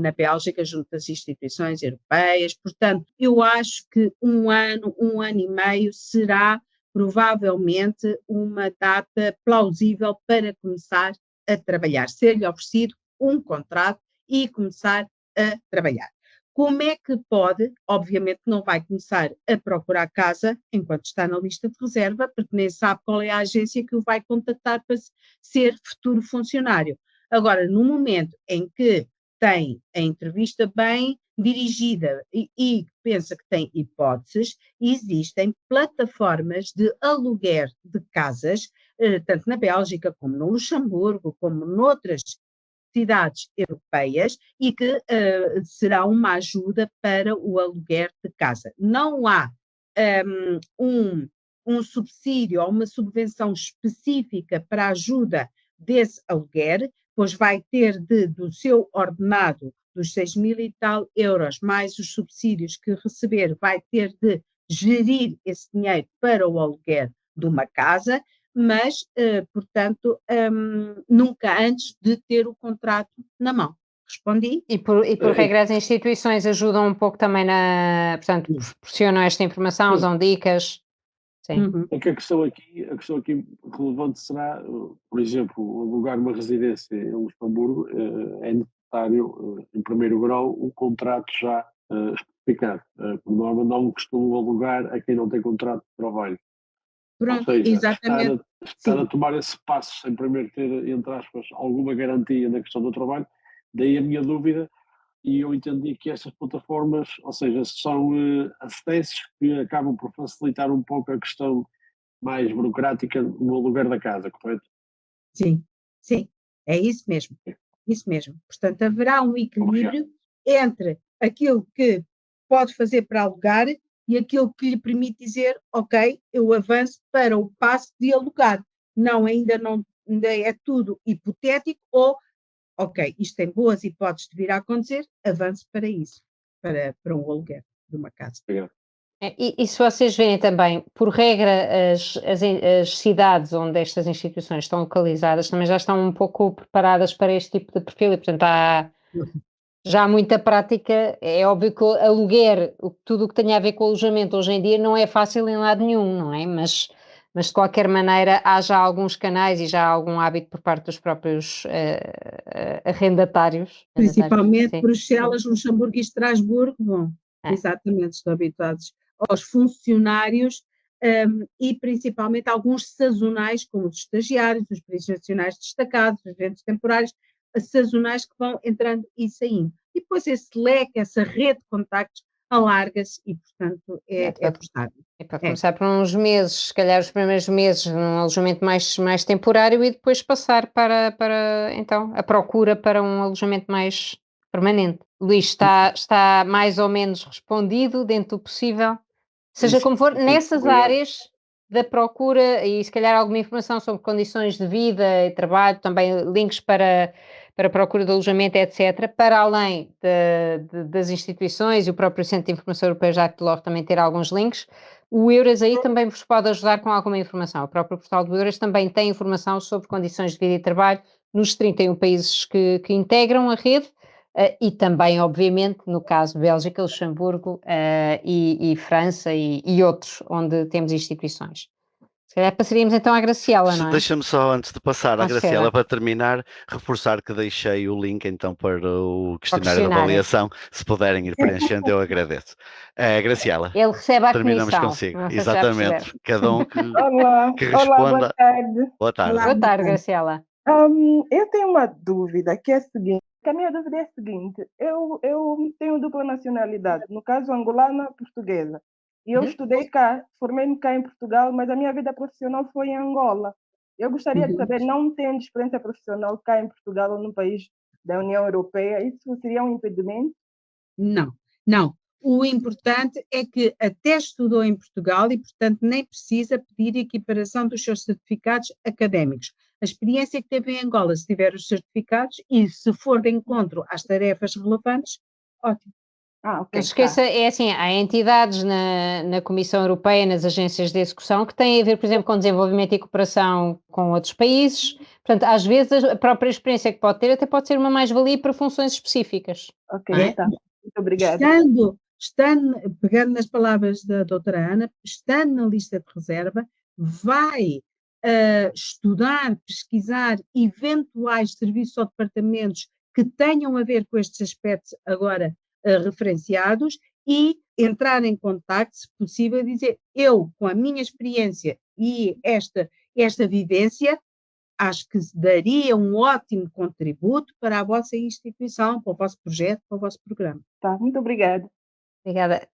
na Bélgica, junto das instituições europeias. Portanto, eu acho que 1 ano, 1 ano e meio será provavelmente uma data plausível para começar a trabalhar, ser-lhe oferecido um contrato e começar a trabalhar. Como é que pode? Obviamente não vai começar a procurar casa enquanto está na lista de reserva, porque nem sabe qual é a agência que o vai contactar para ser futuro funcionário. Agora, no momento em que tem a entrevista bem dirigida e pensa que tem hipóteses, existem plataformas de aluguer de casas, tanto na Bélgica como no Luxemburgo, como noutras cidades europeias, e que será uma ajuda para o aluguer de casa. Não há um subsídio ou uma subvenção específica para a ajuda desse aluguer, pois vai ter do seu ordenado, dos 6.000 e tal euros, mais os subsídios que receber, vai ter de gerir esse dinheiro para o aluguer de uma casa, mas, portanto, nunca antes de ter o contrato na mão. Respondi? E por regra as instituições ajudam um pouco também portanto, proporcionam esta informação, dão dicas. Sim. É que a questão aqui relevante será, por exemplo, alugar uma residência em Luxemburgo, é necessário, em primeiro grau, um contrato já especificado. Por norma, não costumo alugar a quem não tem contrato de trabalho. Pronto, ou seja, exatamente. estar a tomar esse passo sem primeiro ter, entre aspas, alguma garantia na questão do trabalho, daí a minha dúvida. E eu entendi que estas plataformas, ou seja, são acessos que acabam por facilitar um pouco a questão mais burocrática no aluguer da casa, correto? Sim, sim, é isso mesmo, isso mesmo. Portanto, haverá um equilíbrio entre aquilo que pode fazer para alugar e aquilo que lhe permite dizer, ok, eu avanço para o passo de alugar. Não, ainda é tudo hipotético ou ok, isto tem boas hipóteses de vir a acontecer, avance para isso, para um aluguer de uma casa. Obrigado. E se vocês veem também, por regra, as cidades onde estas instituições estão localizadas também já estão um pouco preparadas para este tipo de perfil e, portanto, há já muita prática. É óbvio que o aluguer, tudo o que tenha a ver com alojamento hoje em dia não é fácil em lado nenhum, não é? Mas de qualquer maneira há já alguns canais e já há algum hábito por parte dos próprios arrendatários. Principalmente Sim. Bruxelas, Luxemburgo e Estrasburgo, bom, exatamente, estão habituados aos funcionários e principalmente alguns sazonais, como os estagiários, os profissionais destacados, os agentes temporários, sazonais que vão entrando e saindo. E depois esse leque, essa rede de contactos alarga-se e, portanto, é prestável. É para começar por uns meses, se calhar os primeiros meses num alojamento mais temporário e depois passar para então a procura para um alojamento mais permanente. Luís, está mais ou menos respondido dentro do possível? Seja como for, nessas áreas da procura e se calhar alguma informação sobre condições de vida e trabalho, também links para procura de alojamento, etc., para além das instituições e o próprio Centro de Informação Europeia Jacques Delors também ter alguns links. O Eures aí também vos pode ajudar com alguma informação. O próprio portal do Eures também tem informação sobre condições de vida e trabalho nos 31 países que integram a rede. E também, obviamente, no caso Bélgica, Luxemburgo e França e outros, onde temos instituições. Se calhar passaríamos então à Graciela, não é? Deixa-me só, antes de passar à Graciela, para terminar, reforçar que deixei o link então para o questionário de avaliação. Se puderem ir preenchendo, eu agradeço. Graciela, ele recebe a terminamos comissão. consigo. Exatamente. Cada um que responda. Olá, boa tarde. Boa tarde. Boa tarde, Graciela. Eu tenho uma dúvida, que é a seguinte. A minha dúvida é a seguinte: eu tenho dupla nacionalidade, no caso angolana, portuguesa. E eu estudei cá, formei-me cá em Portugal, mas a minha vida profissional foi em Angola. Eu gostaria de saber, não tendo experiência profissional cá em Portugal ou no país da União Europeia, isso seria um impedimento? Não, não. O importante é que até estudou em Portugal e, portanto, nem precisa pedir equiparação dos seus certificados académicos. A experiência que teve em Angola, se tiver os certificados e se for de encontro às tarefas relevantes, ótimo. Não se esqueça, é assim, há entidades na Comissão Europeia, nas agências de execução, que têm a ver, por exemplo, com desenvolvimento e cooperação com outros países. Portanto, às vezes a própria experiência que pode ter até pode ser uma mais-valia para funções específicas. Ok, tá. Muito obrigada. Pegando nas palavras da doutora Ana, estando na lista de reserva, vai estudar, pesquisar eventuais serviços ou departamentos que tenham a ver com estes aspectos agora referenciados e entrar em contacto, se possível, dizer eu, com a minha experiência e esta vivência, acho que daria um ótimo contributo para a vossa instituição, para o vosso projeto, para o vosso programa. Tá, muito obrigada. Obrigada,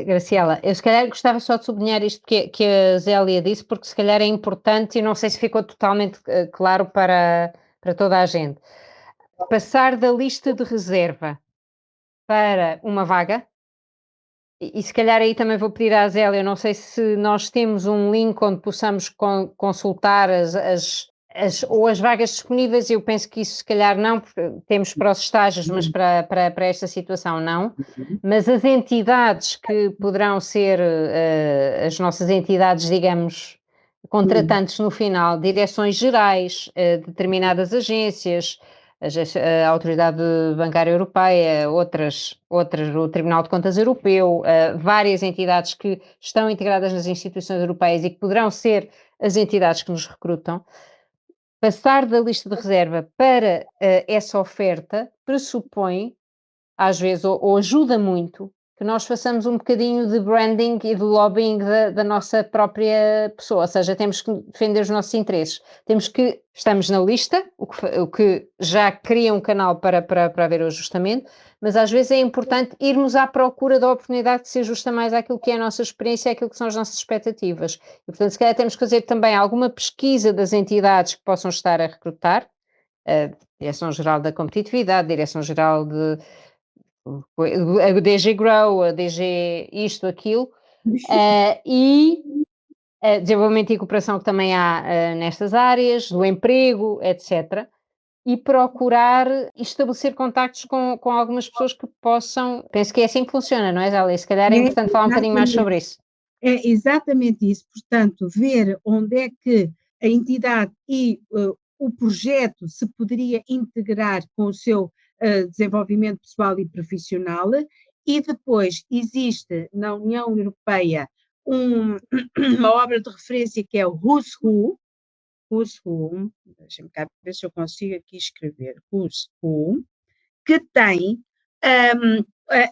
Graciela. Eu se calhar gostava só de sublinhar isto que a Zélia disse, porque se calhar é importante e não sei se ficou totalmente claro para toda a gente. Passar da lista de reserva para uma vaga, e se calhar aí também vou pedir à Zélia, eu não sei se nós temos um link onde possamos consultar ou as vagas disponíveis, eu penso que isso se calhar não, porque temos para os estágios, mas para esta situação não, mas as entidades que poderão ser as nossas entidades, digamos, contratantes no final, direções gerais, determinadas agências, a Autoridade Bancária Europeia, outras, o Tribunal de Contas Europeu, várias entidades que estão integradas nas instituições europeias e que poderão ser as entidades que nos recrutam. Passar da lista de reserva para essa oferta pressupõe, às vezes, ou ajuda muito, que nós façamos um bocadinho de branding e de lobbying da nossa própria pessoa, ou seja, temos que defender os nossos interesses. Estamos na lista, o que já cria um canal para haver o ajustamento, mas às vezes é importante irmos à procura da oportunidade que se ajusta mais àquilo que é a nossa experiência e àquilo que são as nossas expectativas. E, portanto, se calhar temos que fazer também alguma pesquisa das entidades que possam estar a recrutar, a Direção-Geral da Competitividade, Direção-Geral a DG Grow, a DG isto, aquilo, e desenvolvimento e cooperação que também há nestas áreas, do emprego, etc. e procurar estabelecer contactos com algumas pessoas que possam. Penso que é assim que funciona, não é, Zélia? Se calhar é importante falar um bocadinho mais sobre isso. É exatamente isso. Portanto, ver onde é que a entidade e o projeto se poderia integrar com o seu desenvolvimento pessoal e profissional, e depois existe na União Europeia uma obra de referência que é o Who's Who, deixa-me cá ver se eu consigo aqui escrever, Who's Who, que tem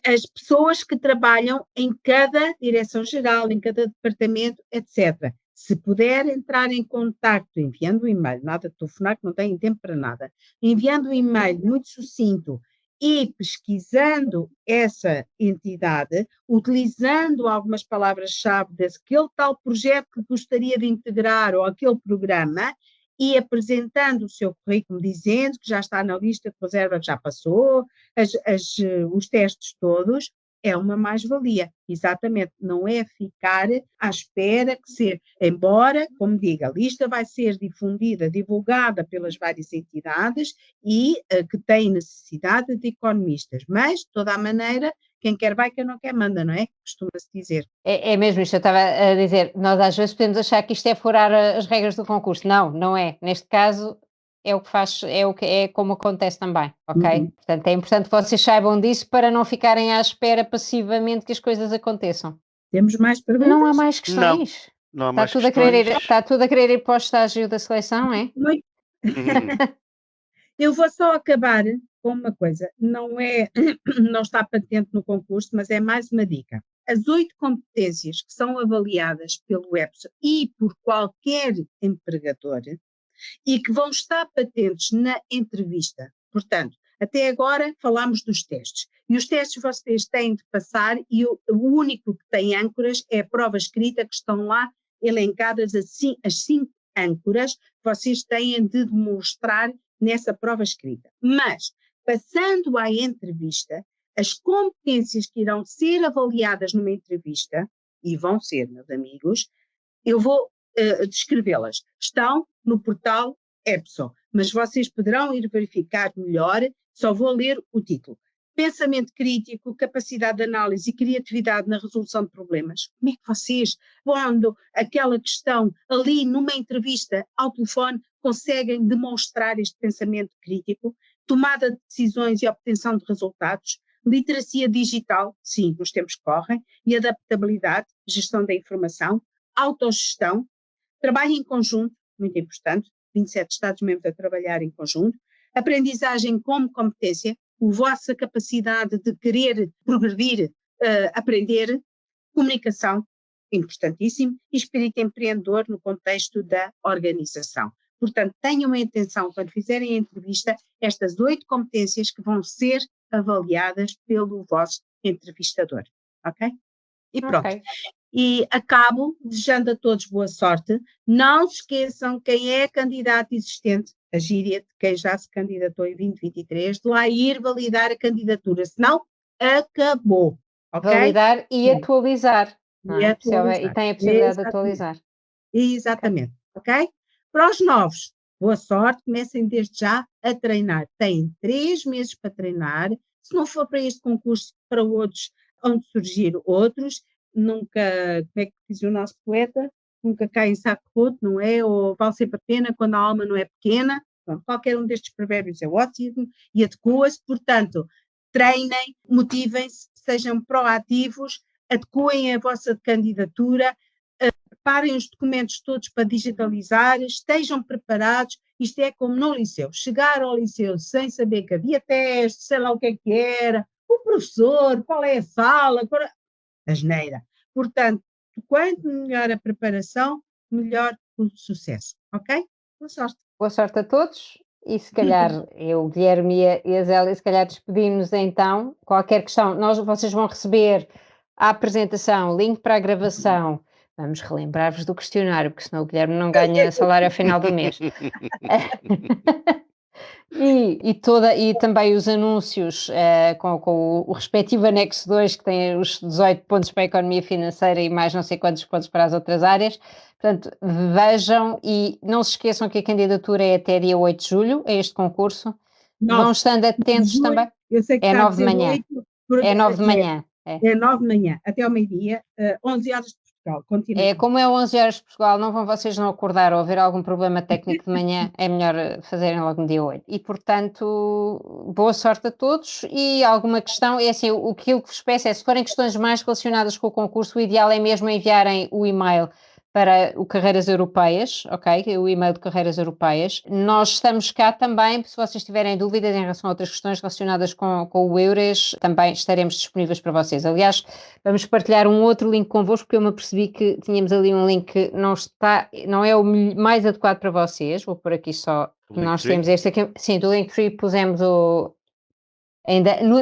as pessoas que trabalham em cada direção-geral, em cada departamento, etc. Se puder entrar em contacto, enviando um e-mail, nada de telefonar, que não têm tempo para nada, enviando um e-mail muito sucinto e pesquisando essa entidade, utilizando algumas palavras-chave daquele tal projeto que gostaria de integrar ou aquele programa, e apresentando o seu currículo, dizendo que já está na lista de reserva, que já passou, os testes todos, é uma mais-valia, exatamente, não é ficar à espera que ser, embora, como digo, a lista vai ser difundida, divulgada pelas várias entidades e que têm necessidade de economistas, mas, de toda a maneira, quem quer vai, quem não quer manda, não é? Costuma-se dizer. É mesmo isto, eu estava a dizer, nós às vezes podemos achar que isto é furar as regras do concurso, não é, neste caso é o que faz, é como acontece também, ok? Portanto, é importante que vocês saibam disso para não ficarem à espera passivamente que as coisas aconteçam. Temos mais perguntas? Não há mais questões? Não há Está mais tudo questões. está tudo a querer ir para o estágio da seleção, é? Muito. Eu vou só acabar com uma coisa, não está patente no concurso, mas é mais uma dica. As 8 competências que são avaliadas pelo EPSO e por qualquer empregador e que vão estar patentes na entrevista. Portanto, até agora falámos dos testes. E os testes vocês têm de passar e o único que tem âncoras é a prova escrita, que estão lá elencadas as 5 âncoras que vocês têm de demonstrar nessa prova escrita. Mas, passando à entrevista, as competências que irão ser avaliadas numa entrevista, e vão ser, meus amigos, eu vou descrevê-las. Estão no portal EPSO, mas vocês poderão ir verificar melhor, só vou ler o título. Pensamento crítico, capacidade de análise e criatividade na resolução de problemas. Como é que vocês, pondo aquela questão ali numa entrevista ao telefone, conseguem demonstrar este pensamento crítico? Tomada de decisões e obtenção de resultados. Literacia digital, sim, nos tempos que correm, e adaptabilidade, gestão da informação, autogestão, trabalho em conjunto, muito importante, 27 Estados-membros a trabalhar em conjunto, aprendizagem como competência, a vossa capacidade de querer progredir, aprender, comunicação, importantíssimo, e espírito empreendedor no contexto da organização. Portanto, tenham a intenção, quando fizerem a entrevista, estas 8 competências que vão ser avaliadas pelo vosso entrevistador, ok? E pronto. Okay. E acabo desejando a todos boa sorte. Não se esqueçam quem é candidato existente, a gíria de quem já se candidatou em 2023, de lá ir validar a candidatura, senão acabou. Okay? Validar e atualizar. E tem a possibilidade de atualizar. Exatamente, ok? Para os novos, boa sorte, comecem desde já a treinar. Têm 3 meses para treinar, se não for para este concurso, para outros, onde surgir outros, nunca, como é que diz o nosso poeta, nunca cai em saco roto, não é? Ou vale sempre a pena quando a alma não é pequena. Bom, qualquer um destes provérbios é ótimo e adequa-se, portanto, treinem, motivem-se, sejam proativos, adequem a vossa candidatura, preparem os documentos todos para digitalizar, estejam preparados. Isto é como no liceu, chegar ao liceu sem saber que havia teste, sei lá o que é que era, o professor, qual é a sala, asneira. Portanto, quanto melhor a preparação, melhor o sucesso, ok? Boa sorte. Boa sorte a todos e se calhar eu, o Guilherme e a Zélia, se calhar despedimos então. Qualquer questão, vocês vão receber a apresentação, link para a gravação. Vamos relembrar-vos do questionário, porque senão o Guilherme não ganha salário ao final do mês. E também os anúncios com o respectivo anexo 2, que tem os 18 pontos para a economia financeira e mais não sei quantos pontos para as outras áreas. Portanto, vejam e não se esqueçam que a candidatura é até dia 8 de julho, a este concurso. Vão estando atentos também. Eu sei que é está 9 de manhã. 8, é 9 de manhã. É 9 de manhã, até ao meio-dia, 11 horas de Portugal. Continua. Como é 11 horas de Portugal, vocês não acordar ou haver algum problema técnico de manhã, é melhor fazerem logo no dia 8. E, portanto, boa sorte a todos. E alguma questão, é assim, o que eu vos peço é, se forem questões mais relacionadas com o concurso, o ideal é mesmo enviarem o e-mail para o Carreiras Europeias, ok? O e-mail de Carreiras Europeias. Nós estamos cá também, se vocês tiverem dúvidas em relação a outras questões relacionadas com o EURES, também estaremos disponíveis para vocês. Aliás, vamos partilhar um outro link convosco, porque eu me apercebi que tínhamos ali um link que não é o mais adequado para vocês. Vou pôr aqui só, nós temos este aqui, sim, do Linktree pusemos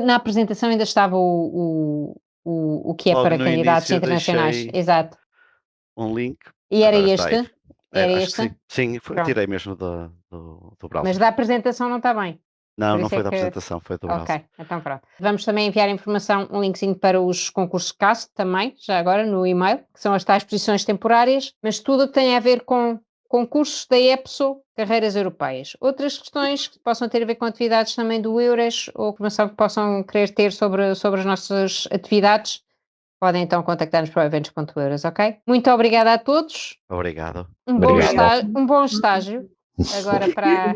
na apresentação ainda estava o que é logo para candidatos internacionais. Exato. Um link. E era este? Era este? Sim, tirei mesmo do browser. Mas da apresentação não está bem? Não foi da apresentação, foi do browser. Ok, então pronto. Vamos também enviar informação, um linkzinho para os concursos CAST também, já agora no e-mail, que são as tais posições temporárias, mas tudo o que tem a ver com concursos da EPSO, carreiras europeias. Outras questões que possam ter a ver com atividades também do EURES ou informação que possam querer ter sobre as nossas atividades, podem então contactar-nos para eventos.euros, ok? Muito obrigada a todos. Obrigado. Um bom estágio. Agora para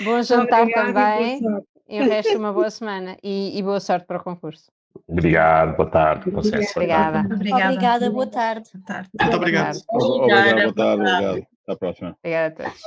bom jantar também e o resto uma boa semana e boa sorte para o concurso. Obrigado, boa tarde. Obrigada. Obrigada, boa tarde. Muito obrigado. Obrigado, boa tarde, obrigado. Até a próxima. Obrigada a todos.